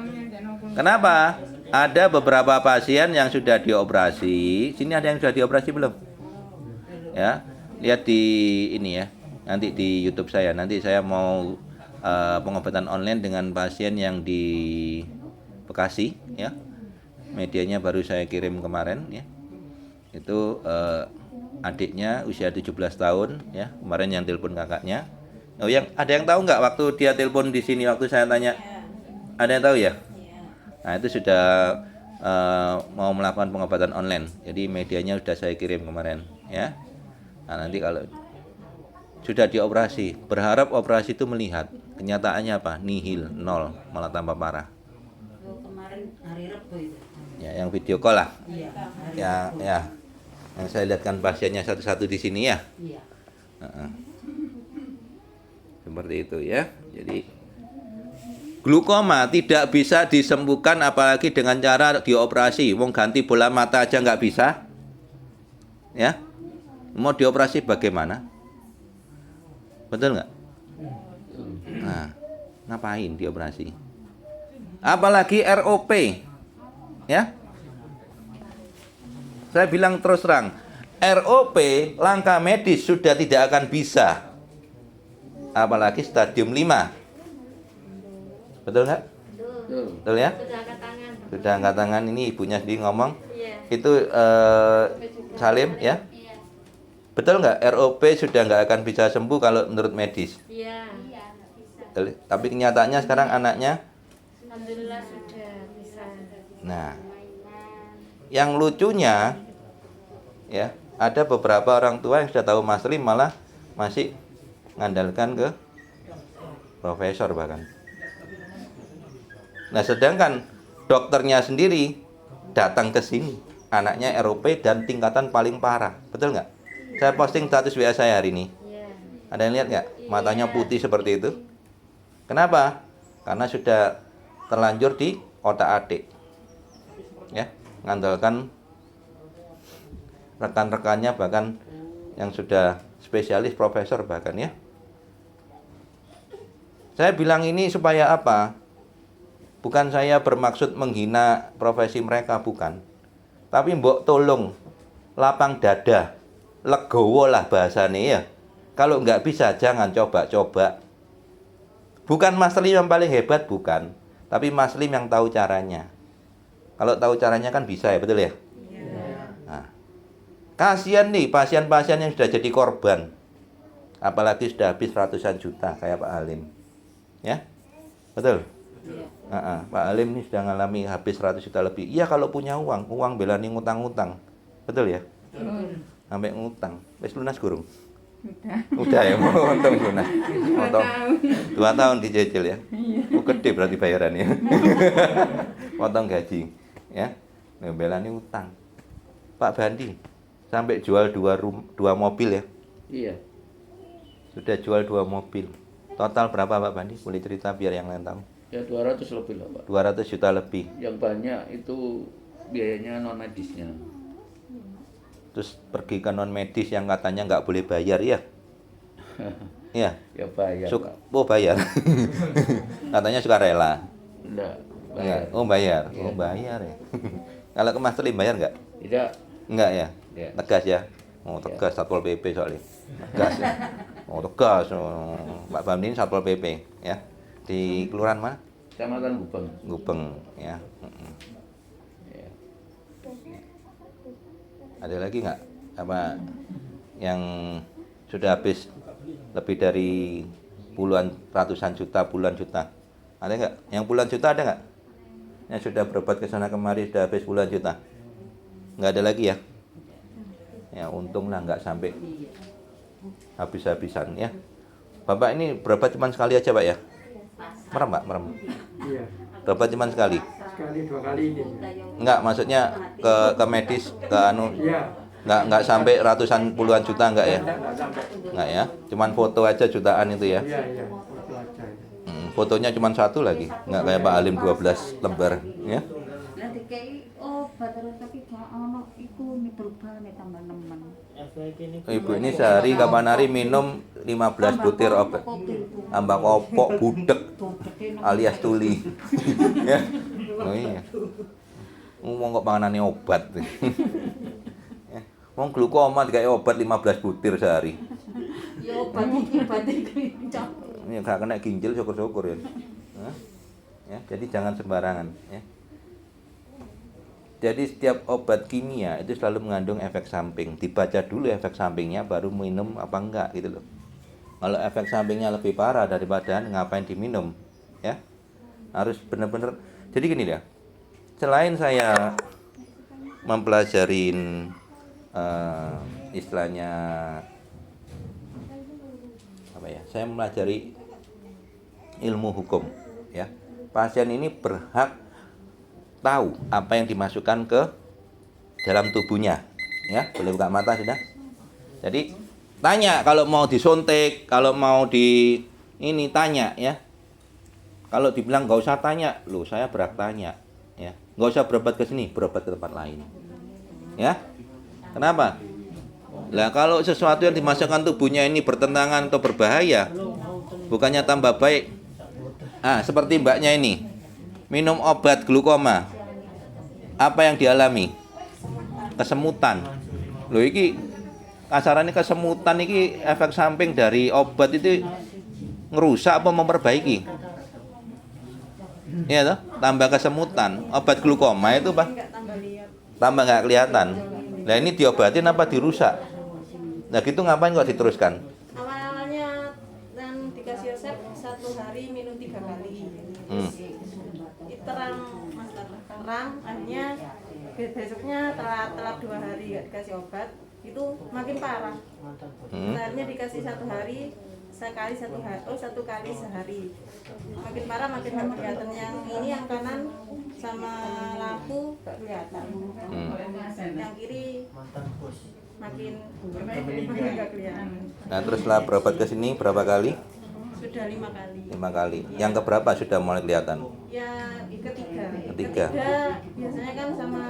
Kenapa? Ada beberapa pasien yang sudah dioperasi. Sini ada yang sudah dioperasi belum? Ya, lihat di ini ya. Nanti di YouTube saya. Nanti saya mau pengobatan online dengan pasien yang di Bekasi ya. Medianya baru saya kirim kemarin ya. Itu adiknya usia 17 tahun ya. Kemarin yang telepon kakaknya. Oh, ada yang tahu nggak waktu dia telepon di sini waktu saya tanya? Ada yang tahu ya? Nah, itu sudah mau melakukan pengobatan online. Jadi medianya sudah saya kirim kemarin ya. Nah, nanti kalau sudah dioperasi, berharap operasi itu melihat. Kenyataannya apa? Nihil, nol, malah tambah parah. Kemarin hari Rabu itu. Ya, yang video call lah. Iya. Ya. Yang saya lihatkan pasiennya satu-satu di sini ya. Iya. Seperti itu ya. Jadi glukoma tidak bisa disembuhkan apalagi dengan cara dioperasi. Wong ganti bola mata aja nggak bisa. Ya. Mau dioperasi bagaimana? Betul nggak? Nah, ngapain dioperasi? Apalagi ROP. Ya. Saya bilang terus terang, ROP langkah medis sudah tidak akan bisa. Apalagi stadium 5. Betul nggak? Betul ya? Sudah angkat tangan. Ini ibunya sendiri ngomong. Itu Salim ya? Betul nggak? ROP sudah nggak akan bisa sembuh kalau menurut medis. Iya. Tapi kenyataannya sekarang anaknya. Alhamdulillah sudah bisa. Nah, yang lucunya ya, ada beberapa orang tua yang sudah tahu Mas Lim malah masih mengandalkan ke profesor bahkan. Nah, sedangkan dokternya sendiri datang ke sini, anaknya ROP dan tingkatan paling parah. Betul nggak? Saya posting status WA saya hari ini. Ada yang lihat nggak? Matanya putih seperti itu. Kenapa? Karena sudah terlanjur di otak-atik. Ya, mengandalkan rekan-rekannya bahkan yang sudah spesialis profesor bahkan ya. Saya bilang ini supaya apa? Bukan saya bermaksud menghina profesi mereka, bukan. Tapi mbok tolong lapang dada, legowo lah bahasanya ya. Kalau nggak bisa jangan coba-coba. Bukan Mas Lim yang paling hebat, bukan. Tapi Mas Lim yang tahu caranya. Kalau tahu caranya kan bisa ya, betul ya? Nah, kasihan nih pasien-pasien yang sudah jadi korban. Apalagi sudah habis ratusan juta kayak Pak Halim. Ya? Betul? Pak Halim ini sudah ngalami habis 100 juta lebih. Iya kalau punya uang belani ngutang-ngutang. Betul ya? Sampai ngutang. Wis lunas gurung? Udah ya, mau untung lunas. 2 tahun dicicil ya. Oh, gede berarti bayarannya. Potong gaji, ya. Belani utang. Pak Bandi sampai jual 2 mobil ya. Iya. Sudah jual 2 mobil. Total berapa Pak Bandi? Boleh cerita biar yang lain tahu. Ya 200 lebih lah Pak. 200 juta lebih. Yang banyak itu biayanya non medisnya. Terus pergi ke non medis yang katanya nggak boleh bayar ya? Iya. Ya bayar. Oh bayar. Katanya sukarela. Enggak. Bayar. Oh bayar. Ya. Oh bayar ya. Kalau ke Mas Lim bayar nggak? Tidak. Enggak ya? Ya. Tegas ya? Oh tegas Satpol PP soalnya. Tegas ya. Oh tegas. Pak Bamdin Satpol PP ya. Di kelurahan mana? Kecamatan Gubeng. Gubeng ya. Ya. Ada lagi nggak apa yang sudah habis lebih dari ratusan juta, puluhan juta? Ada nggak? Yang puluhan juta ada nggak? Yang sudah berobat ke sana kemari sudah habis puluhan juta? Nggak ada lagi ya? Ya untunglah nggak sampai habis-habisan ya. Bapak ini berobat cuma sekali aja Pak ya? Merem Pak, merem. Iya. Berobat cuma sekali? Sekali 2 kali ini. Enggak, maksudnya ke medis, ke anu? Iya. Enggak sampai ratusan puluhan juta enggak ya? Enggak sampai. Enggak ya? Cuman foto aja jutaan itu ya? Iya, foto aja. Fotonya cuma 1 lagi, enggak kayak Pak Alim 12 lembar ya? Nanti kayak obat terus tapi gak ono iku berubah nih tambah nemen. Ibu ini sehari kapan hari minum 15 butir obat. Tambah kopok budek alias tuli. Ya. Oh iya. Ngomong kok panganane obat. Ya. Wong glukoma dikai obat 15 butir sehari. Ya obat iki Ini gak kena ginjal syukur-syukur ya. Hah? Ya, jadi jangan sembarangan ya. Jadi setiap obat kimia itu selalu mengandung efek samping. Dibaca dulu efek sampingnya baru minum apa enggak gitu loh. Kalau efek sampingnya lebih parah daripada ngapain diminum ya. Harus benar-benar. Jadi gini ya. Selain saya mempelajarin istilahnya apa ya? Saya mempelajari ilmu hukum ya. Pasien ini berhak tahu apa yang dimasukkan ke dalam tubuhnya ya. Boleh buka mata sudah. Jadi tanya kalau mau disuntik, kalau mau di ini tanya ya. Kalau dibilang nggak usah tanya, loh saya berhak tanya ya. Nggak usah berobat ke sini, berobat ke tempat lain ya. Kenapa? Lah kalau sesuatu yang dimasukkan tubuhnya ini bertentangan atau berbahaya, bukannya tambah baik. Seperti mbaknya ini minum obat glukoma, apa yang dialami? Kesemutan. Loh iki kasarannya kesemutan iki efek samping dari obat itu ngerusak apa memperbaiki? Iya toh, tambah kesemutan. Obat glukoma itu Pak tambah nggak kelihatan. Nah ini diobatin apa dirusak? Nah gitu ngapain kok diteruskan? Awalnya dan dikasih resep 1 hari minum 3 kali. Terang akhirnya besoknya telat 2 hari gak dikasih obat itu makin parah. Akhirnya dikasih 1 hari sekali 1 kali sehari. Makin parah makin gak kelihatan, yang kanan sama lampu gak kelihatan. Yang kiri makin gak kelihatan. Nah terus setelah berobat ke sini berapa kali? Sudah 5 kali. 5 kali. Yang keberapa sudah mulai kelihatan? Ya ketiga. Ketiga. Biasanya kan sama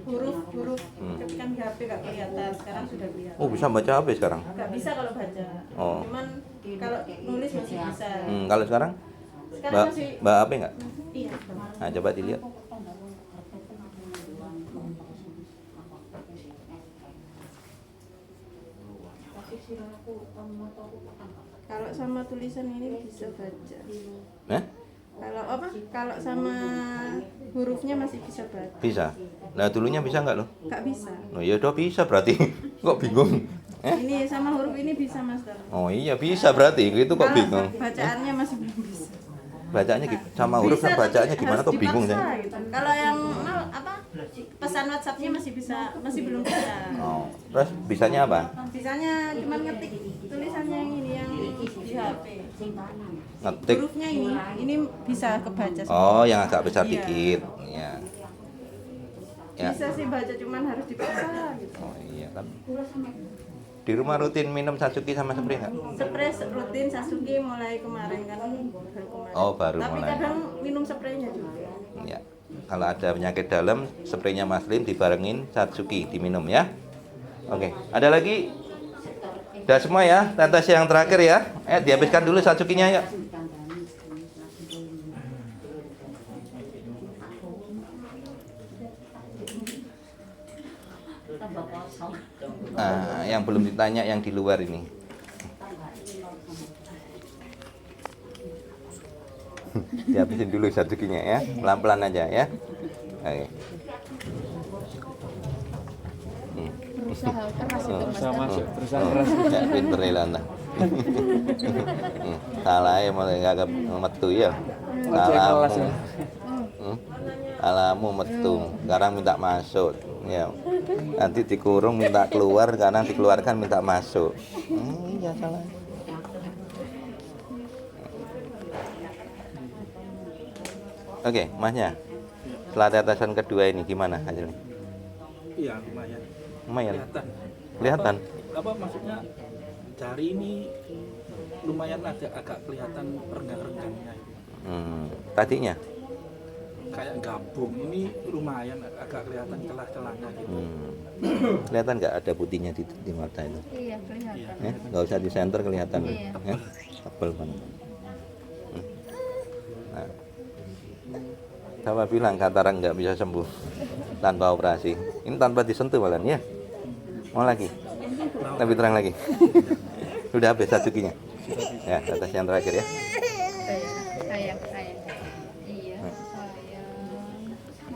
huruf ketikan di HP gak kelihatan, sekarang sudah kelihatan. Oh bisa baca HP sekarang? Gak bisa kalau baca. Oh. Cuman kalau nulis masih bisa. Kalau sekarang? Sekarang masih. Mbak HP nggak? Iya. Nah coba dilihat. Kalau sama tulisan ini bisa baca. Kalau sama hurufnya masih bisa baca. Bisa. Nah dulunya bisa nggak loh? Nggak bisa. Oh ya udah bisa berarti. Kok bingung? Ini sama huruf ini bisa Master. Oh iya bisa berarti. Itu kok bingung? Bacaannya masih belum bisa. Bacaannya sama huruf kan bacaannya gimana kok bingung ya? Gitu. Kalau yang pesan WhatsApp-nya masih belum bisa. Oh, terus bisanya apa? Bisanya cuma ngetik tulisannya yang di HP. Ngetik. Hurufnya ini bisa kebaca. Oh, yang agak besar dikit. Iya. Ya. Bisa sih baca, cuman harus dipaksa gitu. Oh iya kan. Di rumah rutin minum Satsuki sama spray nggak? Spray rutin Satsuki mulai kemarin kan. Oh baru Tapi mulai. kadang minum spraynya juga. Ya. Kalau ada penyakit dalam, spraynya Mas Lim dibarengin Satsuki diminum ya. Oke. Ada lagi? Udah semua ya. Tetes yang terakhir ya. Dihabiskan dulu Satsukinya ya. Yang belum ditanya yang di luar ini. Dihabisin dulu Satsukinya ya, pelan-pelan aja ya. Oke. Berusaha keras itu Berusaha Mas. masuk, berusaha keras. Ya pinter nih Landa. Salah ya mulai kagak metu ya. Salahmu. Salahmu metu. Sekarang minta masuk. Ya. Nanti dikurung minta keluar, karena dikeluarkan minta masuk. Iya salah. Oke, Masnya. Setelah tetesan kedua ini gimana hasilnya? Iya, lumayan. Lumayan. Kelihatan. Kelihatan. Apa maksudnya? Jari ini lumayan agak kelihatan renggang-renggangnya. Tadinya? Kayak gabung. Ini lumayan agak kelihatan celah-celahnya gitu. Kelihatan nggak ada putihnya di mata itu? Iya, kelihatan. Nggak usah di center kelihatan. Iya. Tebel banget. Nah. Siapa bilang katarak nggak bisa sembuh tanpa operasi? Ini tanpa disentuh malah ya? Mau lagi? Lebih terang lagi. Sudah habis sajukinya. Ya, atas yang terakhir ya. Sayang. Iya, sayang.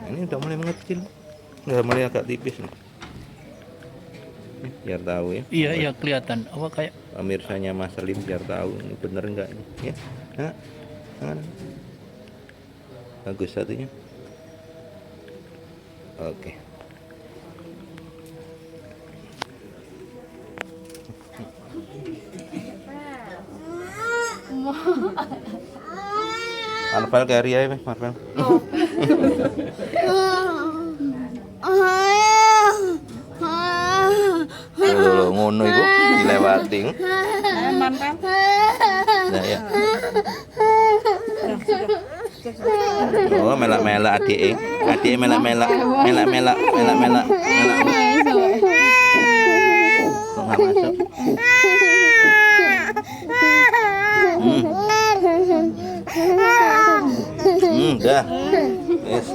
Ini udah mulai mengecil. Udah mulai agak tipis nih. Biar tahu ya. Iya kelihatan. Apa kayak Pemirsanya Mas Salim biar tahu ini bener enggak ini. Ya. Nah. Bagus satunya. Oke. Marvel kayak Ria ya, Marvel. Lho ngono iku dilewati. Nah ya. Oh, melak-melak adike. Adike melak-melak. Melak-melak. Kok nggak masuk? Udah. Yes.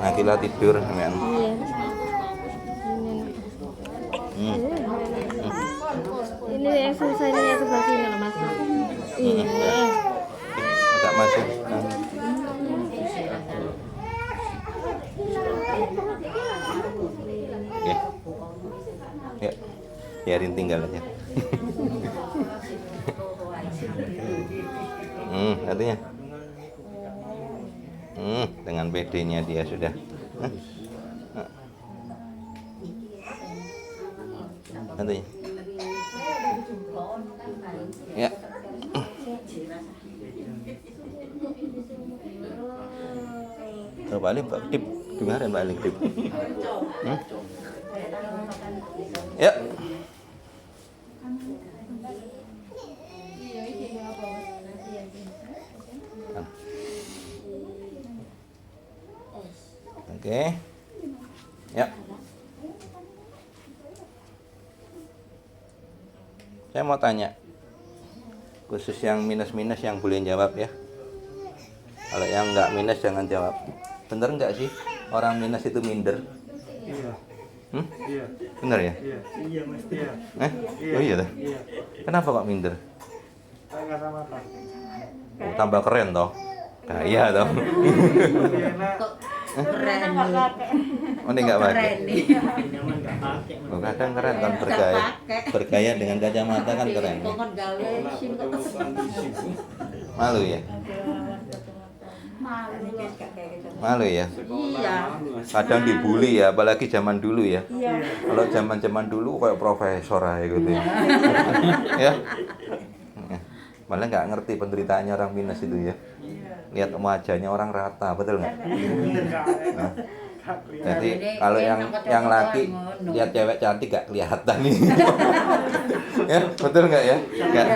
Akila tidur kan. Ini yang selesainya yang sebelah sini loh Mas. Iya. Agak masuk. Oke. Ya. Biarin tinggal aja. Artinya. Dengan PD-nya dia sudah. Artinya. Ya. Balik Pak Dip, dengarin balik Dip. Ya. Oke. Ya. Saya mau tanya, khusus yang minus-minus yang boleh jawab ya. Kalau yang nggak minus jangan jawab. Bener nggak sih orang minus itu minder? Iya. Iya. Bener ya? Iya, mesti ya. Oh iya dah. Iya. Kenapa kok minder? Kayak kacamata. Oh, tambah keren toh. Kaya toh. Keren. Oh, ini nggak pakai. Oh, kadang keren kan bergaya. Bergaya dengan kacamata kan keren. Malu ya? Malu ya? Iya. Kadang dibully ya, apalagi zaman dulu ya. Iya. Kalau zaman-zaman dulu kayak profesor aja gitu ya. Ya. Malah nggak ngerti penderitaannya orang minus itu ya. Lihat wajahnya orang rata, betul nggak? Nah, jadi kalau yang laki lihat cewek cantik gak kelihatan nih. Ya, betul nggak ya? Nggak.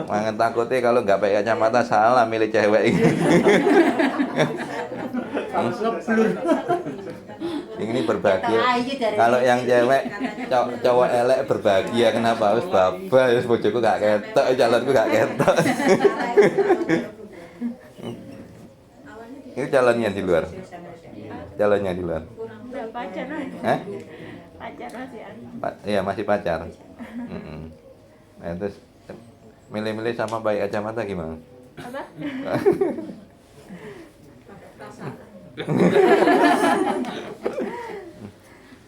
Mangan takutnya kalau nggak pakai kacamata salah milih cewek ini. Ini berbahagia. Kalau yang cewek cowok elek berbahagia, kenapa? Wis babah, wis bojoku gak ketok, calonku gak ketok. Ini calonnya di luar. Calonnya di luar. Udah pacaran. Hah? Pacar masih ada. Iya, masih pacar. Nah, terus milih-milih sama pakai kacamata gimana? Apa?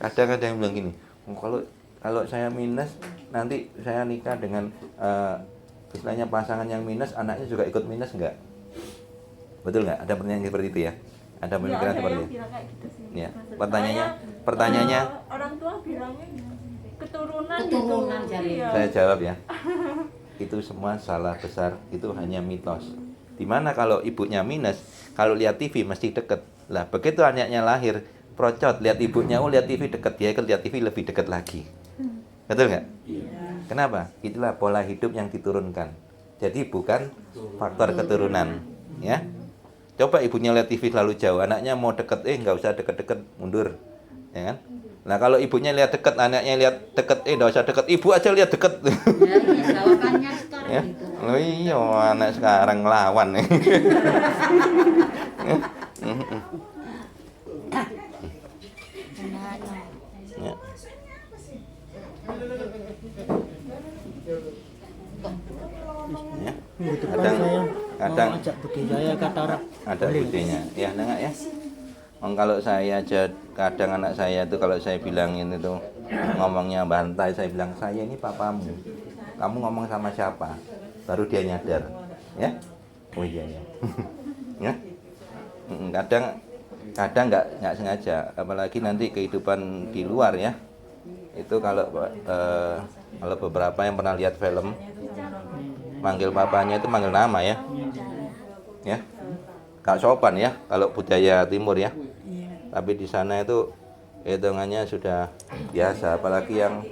Kadang ada yang bilang gini, kalau saya minus nanti saya nikah dengan istilahnya pasangan yang minus, anaknya juga ikut minus enggak? Betul nggak? Ada pertanyaan seperti itu ya? Ada pemikiran ada seperti yang itu? bilang kayak gitu sih. Ya. Pertanyaannya Orang tua bilangnya keturunan Keturunan gitu. jadi. Iya. saya jawab ya. Itu semua salah besar, itu hanya mitos. Dimana kalau ibunya minus, kalau lihat TV mesti deket. Lah begitu anaknya lahir, procot, lihat ibunya, lihat TV deket, dia lihat TV lebih deket lagi. Betul nggak? Kenapa? Itulah pola hidup yang diturunkan. Jadi bukan faktor keturunan, ya. Coba ibunya lihat TV selalu jauh, anaknya mau deket, nggak usah deket-deket, mundur, ya kan? Nah kalau ibunya lihat deket, anaknya lihat deket, nggak usah deket, ibu aja lihat deket. Ya, iya, jawabannya sekarang Ya? gitu. Oh iya, anak sekarang lawan nih. Ya. Ya. Minggu depan Kadang- saya kadang- mau ajak budidaya katarak. Ada Boleh? budenya, ya nengak ya. Kalau saya aja kadang anak saya tuh kalau saya bilangin itu ngomongnya bantai, saya bilang saya ini papamu. Kamu ngomong sama siapa? Baru dia nyadar, ya. Oh iya ya. Ya. Kadang nggak sengaja, apalagi nanti kehidupan di luar ya. Itu kalau beberapa yang pernah lihat film, manggil papanya itu manggil nama ya. Ya. Gak sopan ya kalau budaya timur ya. Tapi di sana itu hitungannya sudah biasa, apalagi yang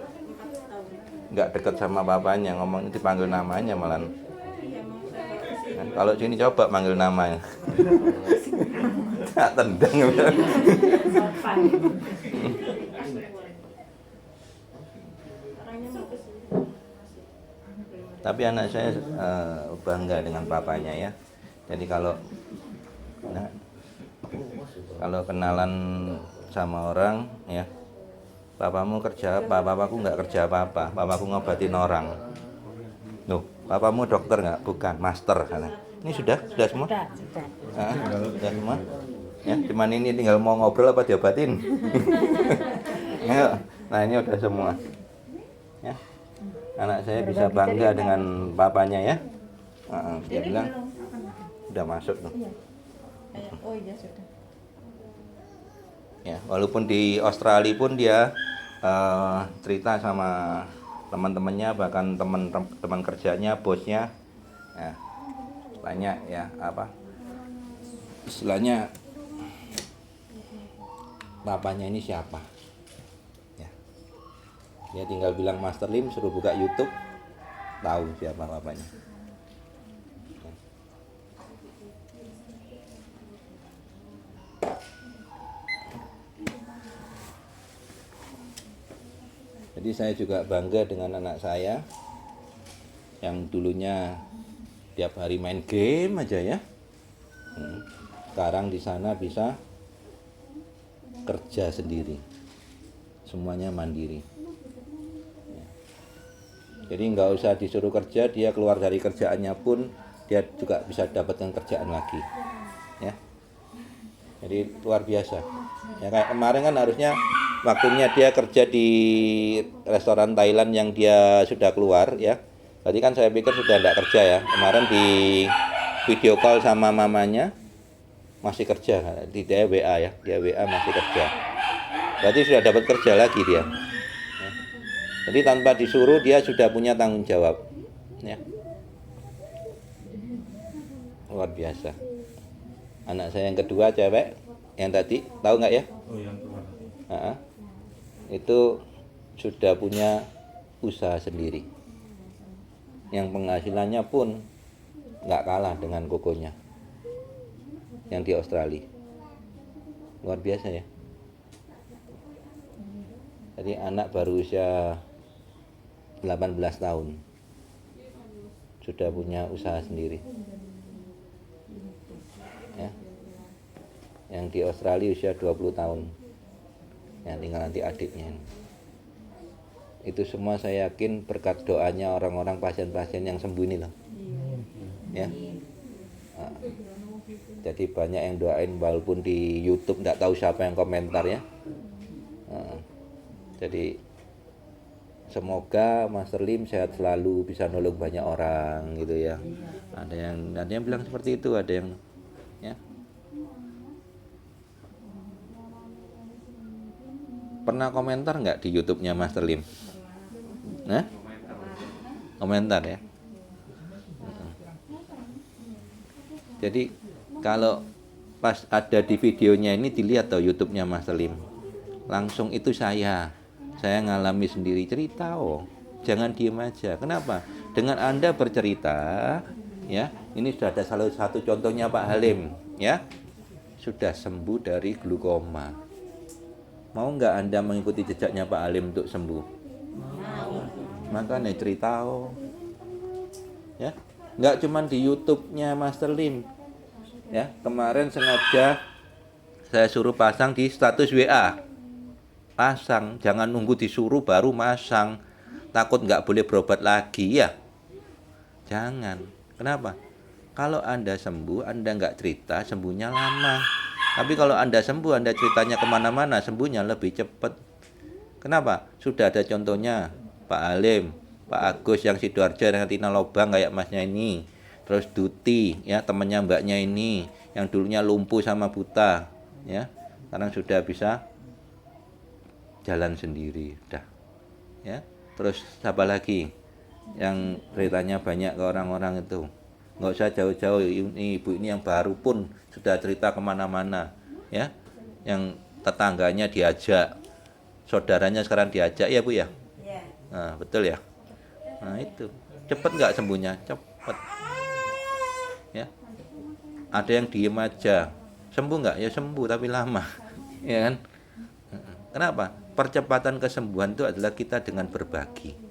nggak dekat sama bapaknya ngomong dipanggil namanya malah. Nah, kalau sini coba manggil namanya. Tak tendang. Tapi anak saya bangga dengan papanya ya. Jadi kalau kenalan sama orang ya, papamu kerja apa? Papaku nggak kerja apa-apa, papaku ngobatin orang. Loh, papamu dokter nggak? Bukan, master. Ini sudah semua? Sudah semua? Ya, cuman ini tinggal mau ngobrol apa diobatin. Nah ini udah semua. Ya, anak saya bisa bangga dengan papanya ya. Dia bilang udah masuk tuh. Oh iya sudah. Ya, walaupun di Australia pun dia cerita sama teman-temannya, bahkan teman kerjanya, bosnya, ya, tanya ya apa istilahnya bapaknya ini siapa, ya, dia tinggal bilang Master Lim, suruh buka YouTube, tahu siapa bapaknya. Jadi saya juga bangga dengan anak saya yang dulunya tiap hari main game aja ya. Sekarang di sana bisa kerja sendiri, semuanya mandiri. Jadi nggak usah disuruh kerja, dia keluar dari kerjaannya pun dia juga bisa dapatkan kerjaan lagi, ya. Jadi luar biasa. Ya kayak kemarin kan harusnya waktunya dia kerja di restoran Thailand yang dia sudah keluar ya. Tadi kan saya pikir sudah tidak kerja ya. Kemarin di video call sama mamanya masih kerja, di dia WA ya, dia WA masih kerja. Berarti sudah dapat kerja lagi dia. Ya. Jadi tanpa disuruh dia sudah punya tanggung jawab. Ya. Luar biasa. Anak saya yang kedua cewek, yang tadi tahu nggak ya? Oh yang kedua. Itu sudah punya usaha sendiri, yang penghasilannya pun nggak kalah dengan kokonya yang di Australia. Luar biasa ya. Jadi anak baru usia 18 tahun sudah punya usaha sendiri ya. Yang di Australia usia 20 tahun, yang tinggal nanti adiknya. Itu semua saya yakin berkat doanya orang-orang pasien-pasien yang sembuh ini loh. Ya. Jadi banyak yang doain walaupun di YouTube nggak tahu siapa yang komentar ya. Jadi semoga Master Lim sehat selalu, bisa nolong banyak orang gitu ya. Ada yang bilang seperti itu, ada yang ya. Pernah komentar nggak di YouTube-nya Master Lim? Nah? Komentar ya. Jadi kalau pas ada di videonya ini dilihat tuh YouTube-nya Master Lim. Langsung itu saya ngalami sendiri cerita Jangan diem aja. Kenapa? Dengan Anda bercerita, ya, ini sudah ada salah satu contohnya Pak Halim, ya. Sudah sembuh dari glukoma. Mau nggak Anda mengikuti jejaknya Pak Halim untuk sembuh? Makanya cerita ya, nggak cuma di YouTube-nya Master Lim, ya. Kemarin sengaja saya suruh pasang di status WA, pasang, jangan nunggu disuruh baru masang, takut nggak boleh berobat lagi ya, jangan. Kenapa? Kalau Anda sembuh, Anda nggak cerita, sembuhnya lama. Tapi kalau Anda sembuh, Anda ceritanya kemana-mana, sembuhnya lebih cepat. Kenapa? Sudah ada contohnya, Pak Halim, Pak Agus yang Sidoarjo dengan Tina Lobang kayak masnya ini. Terus Duti, ya, temannya mbaknya ini, yang dulunya lumpuh sama buta, ya, sekarang sudah bisa jalan sendiri, udah, ya. Terus siapa lagi yang ceritanya banyak ke orang-orang itu? Nggak usah jauh-jauh, ini ibu ini yang baru pun sudah cerita kemana-mana, ya, yang tetangganya diajak, saudaranya sekarang diajak, ya Bu ya? Nah, betul ya? Nah itu, cepet nggak sembuhnya? Cepet, ya. Ada yang diem aja, sembuh nggak? Ya sembuh tapi lama, ya kan? Kenapa? Percepatan kesembuhan itu adalah kita dengan berbagi.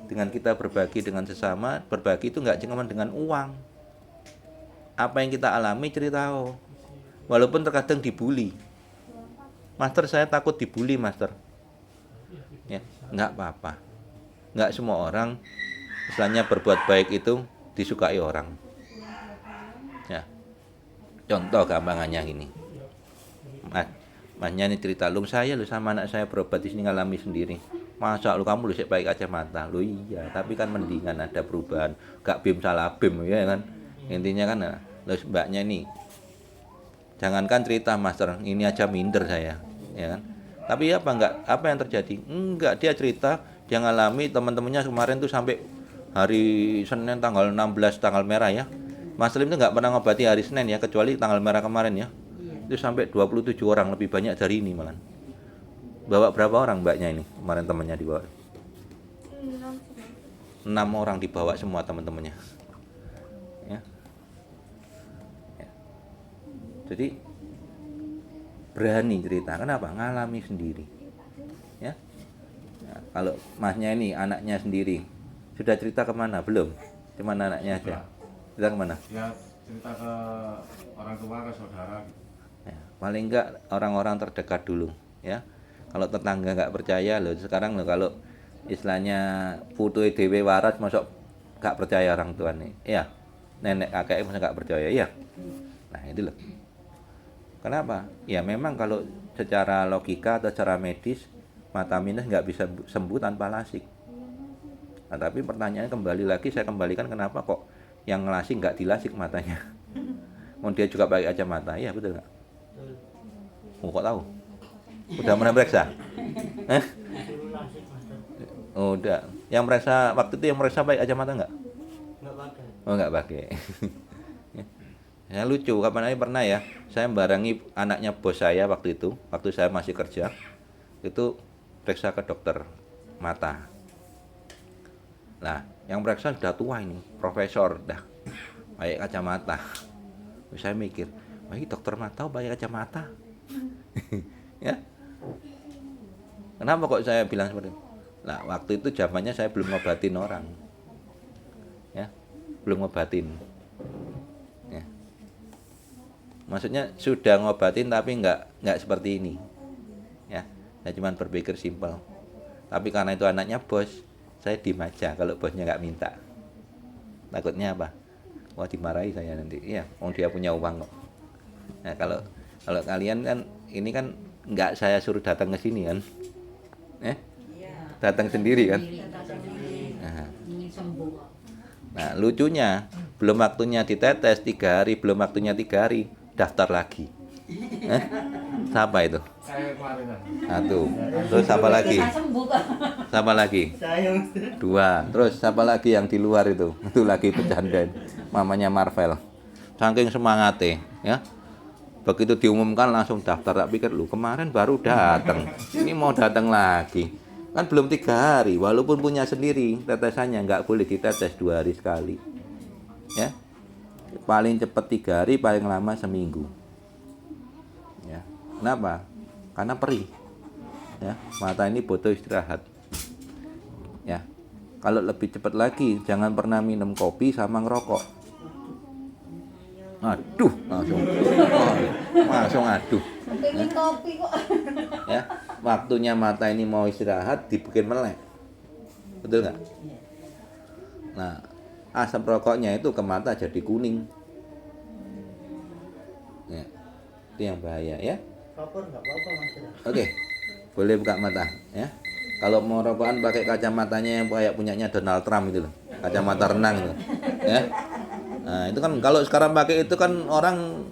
Dengan kita berbagi dengan sesama, berbagi itu nggak cuma dengan uang. Apa yang kita alami cerita walaupun terkadang dibully. Master, saya takut dibully, Master. Ya, nggak apa-apa. Nggak semua orang istilahnya berbuat baik itu disukai orang. Ya. Contoh gampangannya gini. Masnya ini cerita, saya sama anak saya berobat di sini ngalami sendiri. Masa kamu sih pakai kacamata? Iya, tapi kan mendingan ada perubahan, gak bim salah bim, ya kan. Intinya kan, mbaknya ini, jangankan cerita Master, ini aja minder saya, ya kan. Tapi apa yang terjadi? Enggak, dia cerita, dia ngalami teman-temannya kemarin tuh sampai hari Senin tanggal 16 tanggal merah ya. Mas Lim itu nggak pernah ngobati hari Senin ya, kecuali tanggal merah kemarin ya. Itu sampai 27 orang, lebih banyak dari ini malah. Bawa berapa orang mbaknya ini? Kemarin temannya dibawa. 6 orang dibawa semua teman-temannya. Ya. Ya. Jadi berani cerita. Kenapa? Ngalami sendiri. Ya. Nah, kalau masnya ini anaknya sendiri sudah cerita kemana? Belum. Cuman anaknya aja. Cerita kemana? Ya cerita ke orang tua, ke saudara. Ya, paling enggak orang-orang terdekat dulu. Ya. Kalau tetangga nggak percaya loh, sekarang loh kalau istilahnya putu dewe waras masuk nggak percaya orang tua nih, ya nenek kakek masih nggak percaya, ya. Nah itu loh. Kenapa? Ya memang kalau secara logika atau secara medis mata minus nggak bisa sembuh tanpa lasik. Nah, tapi pertanyaannya kembali lagi saya kembalikan, kenapa kok yang lasik nggak dilasik matanya? Mau dia juga pakai kacamata, ya betul nggak? Oh, kok tahu? Udah pernah periksa? Oh, udah. Yang merasa waktu itu yang merasa pakai kacamata nggak? Nggak pakai. Oh, nggak pakai. Ya lucu, kapan aja pernah ya. Saya membarengi anaknya bos saya waktu itu, waktu saya masih kerja. Itu periksa ke dokter mata. Nah, yang periksa sudah tua ini, profesor dah. Pakai kacamata. Saya mikir, wah ini dokter mata pakai kacamata. Ya. Kenapa kok saya bilang seperti itu? Nah, waktu itu zamannya saya belum ngobatin orang. Ya, belum ngobatin. Ya. Maksudnya sudah ngobatin tapi nggak seperti ini. Ya, saya cuma berpikir simpel. Tapi karena itu anaknya bos, saya diem aja kalau bosnya nggak minta. Takutnya apa? Wah, dimarahi saya nanti. Iya, dia punya uang kok. Nah, kalau kalian kan ini kan nggak saya suruh datang ke sini kan, datang sendiri kan. Nah, lucunya belum waktunya ditetes 3 hari, belum waktunya 3 hari daftar lagi. Siapa itu? Saya kemarin. Satu. Terus siapa lagi? Siapa lagi? Saya Mas. Dua. Terus siapa lagi yang di luar itu? Itu lagi bercanda. Mamanya Marvel. Saking semangatnya, ya. Begitu diumumkan langsung daftar. Tak pikir lu kemarin baru datang. Ini mau datang lagi. Kan belum 3 hari. Walaupun punya sendiri tetesannya nggak boleh ditetes 2 hari sekali. Ya. Paling cepat 3 hari, paling lama seminggu. Ya. Kenapa? Karena perih. Ya, mata ini butuh istirahat. Ya. Kalau lebih cepat lagi, jangan pernah minum kopi sama ngerokok. Aduh, langsung aduh. Pengen kopi kok. Ya, waktunya mata ini mau istirahat dibikin melek. Betul nggak? Nah, asap rokoknya itu ke mata jadi kuning. Ya, itu yang bahaya ya. Kapur nggak apa-apa Mas. Oke, boleh buka mata ya. Kalau mau rokokan pakai kacamatanya yang kayak punyanya Donald Trump itu loh, kacamata renang itu, ya. Nah itu kan kalau sekarang pakai itu kan orang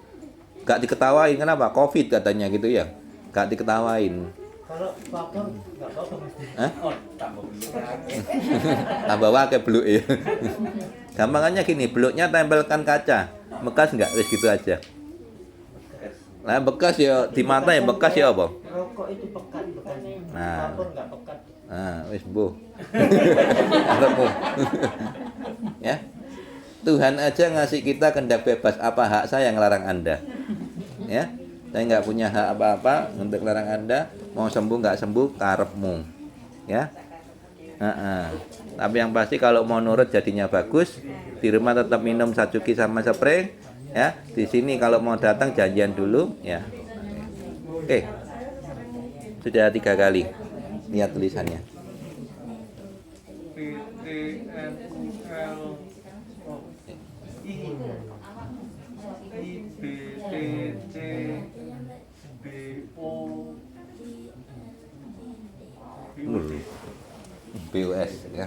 gak diketawain, kenapa? Covid katanya gitu ya, gak diketawain. Kalau kapur nggak apa-apa Mas. Hah? Oh, tambah Tambah wae beluk ya. Gampangannya gini, beluknya tempelkan kaca, bekas nggak? Wis gitu aja. Nah bekas ya di mata ya, bekas ya apa? Rokok itu pekat. Nah. Kapur nggak pekat. Nah, wis bu. Ya. Tuhan aja ngasih kita kehendak bebas, apa hak saya yang larang Anda? Ya. Saya nggak punya hak apa-apa untuk larang Anda. Mau sembuh nggak sembuh karepmu. Ya. Tapi yang pasti kalau mau nurut jadinya bagus. Di rumah tetap minum Satsuki sama spray. Ya. Di sini kalau mau datang janjian dulu. Ya. Oke. Sudah 3 kali. Lihat tulisannya. BUS ya.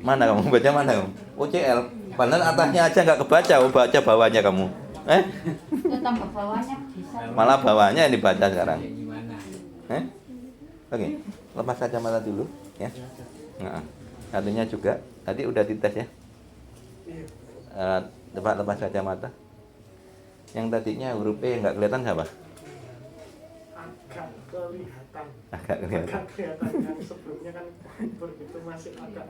Mana kamu baca mana kamu? OCL. Padahal atasnya aja nggak kebaca, baca bawahnya kamu. Tambah bawahnya bisa. Malah bawahnya yang dibaca sekarang. Oke, lepas kacamata dulu ya. Nah, satunya juga tadi udah dites ya. Lepas kacamata. Yang tadinya huruf E nggak kelihatan siapa? Agak kelihatan. Kan sebelumnya kan begitu masih agak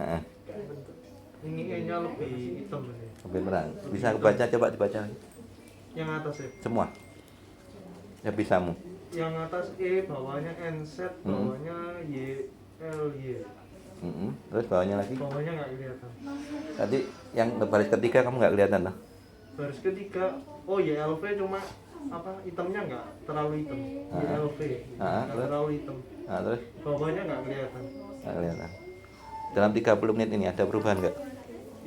kayak bentuk. Ini E-nya lebih hitam ini. Lebih terang. Bisa kebaca, coba dibaca lagi. Yang atas ya. Semua. Ya bisamu. Yang atas E, bawahnya NZ, bawahnya YLY. Terus bawahnya lagi? Bawahnya nggak kelihatan. Tadi yang baris ketiga kamu nggak kelihatan loh. Baris ketiga, oh YLV cuma apa hitamnya nggak terlalu hitam. YLV nggak terlalu hitam. Terus? Bawahnya nggak kelihatan. Nggak kelihatan. Dalam 30 menit ini ada perubahan nggak?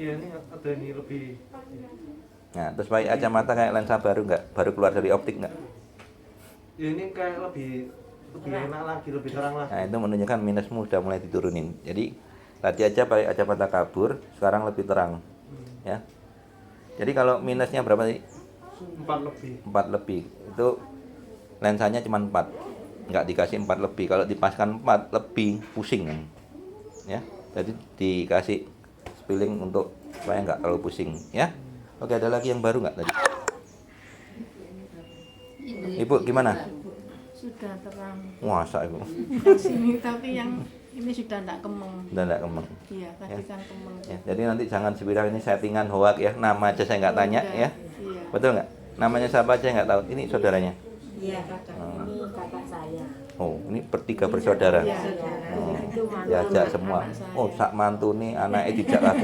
Iya ini ada ini lebih. Nah terus pakai kacamata kayak lensa baru nggak? Baru keluar dari optik nggak? Ya, ini kayak lebih enak lagi, lebih terang lagi. Nah itu menunjukkan minusmu sudah mulai diturunin. Jadi tadi aja pakai kacamata kabur, sekarang lebih terang. Ya. Jadi kalau minusnya berapa sih? 4 lebih. 4 lebih. Itu lensanya cuma 4. Nggak dikasih 4 lebih. Kalau dipaskan 4 lebih pusing kan. Ya. Jadi dikasih spilling untuk supaya nggak terlalu pusing, ya. Oke, ada lagi yang baru nggak tadi? Ibu gimana? Sudah terang. Masa Ibu? Sini tapi yang ini sudah tidak kemeng. Sudah tidak kemeng. Iya, tadi kan kemeng. Ya, jadi nanti jangan sebilang ini settingan hoak ya. Nama aja saya nggak tanya ya. Iya. Betul nggak? Namanya siapa aja nggak tahu. Ini saudaranya. Iya, kakak. Ini kakak saya. Oh, ini bertiga bersaudara. Iya, Diajak semua. Oh, sak mantu nih anaknya dijak kabeh.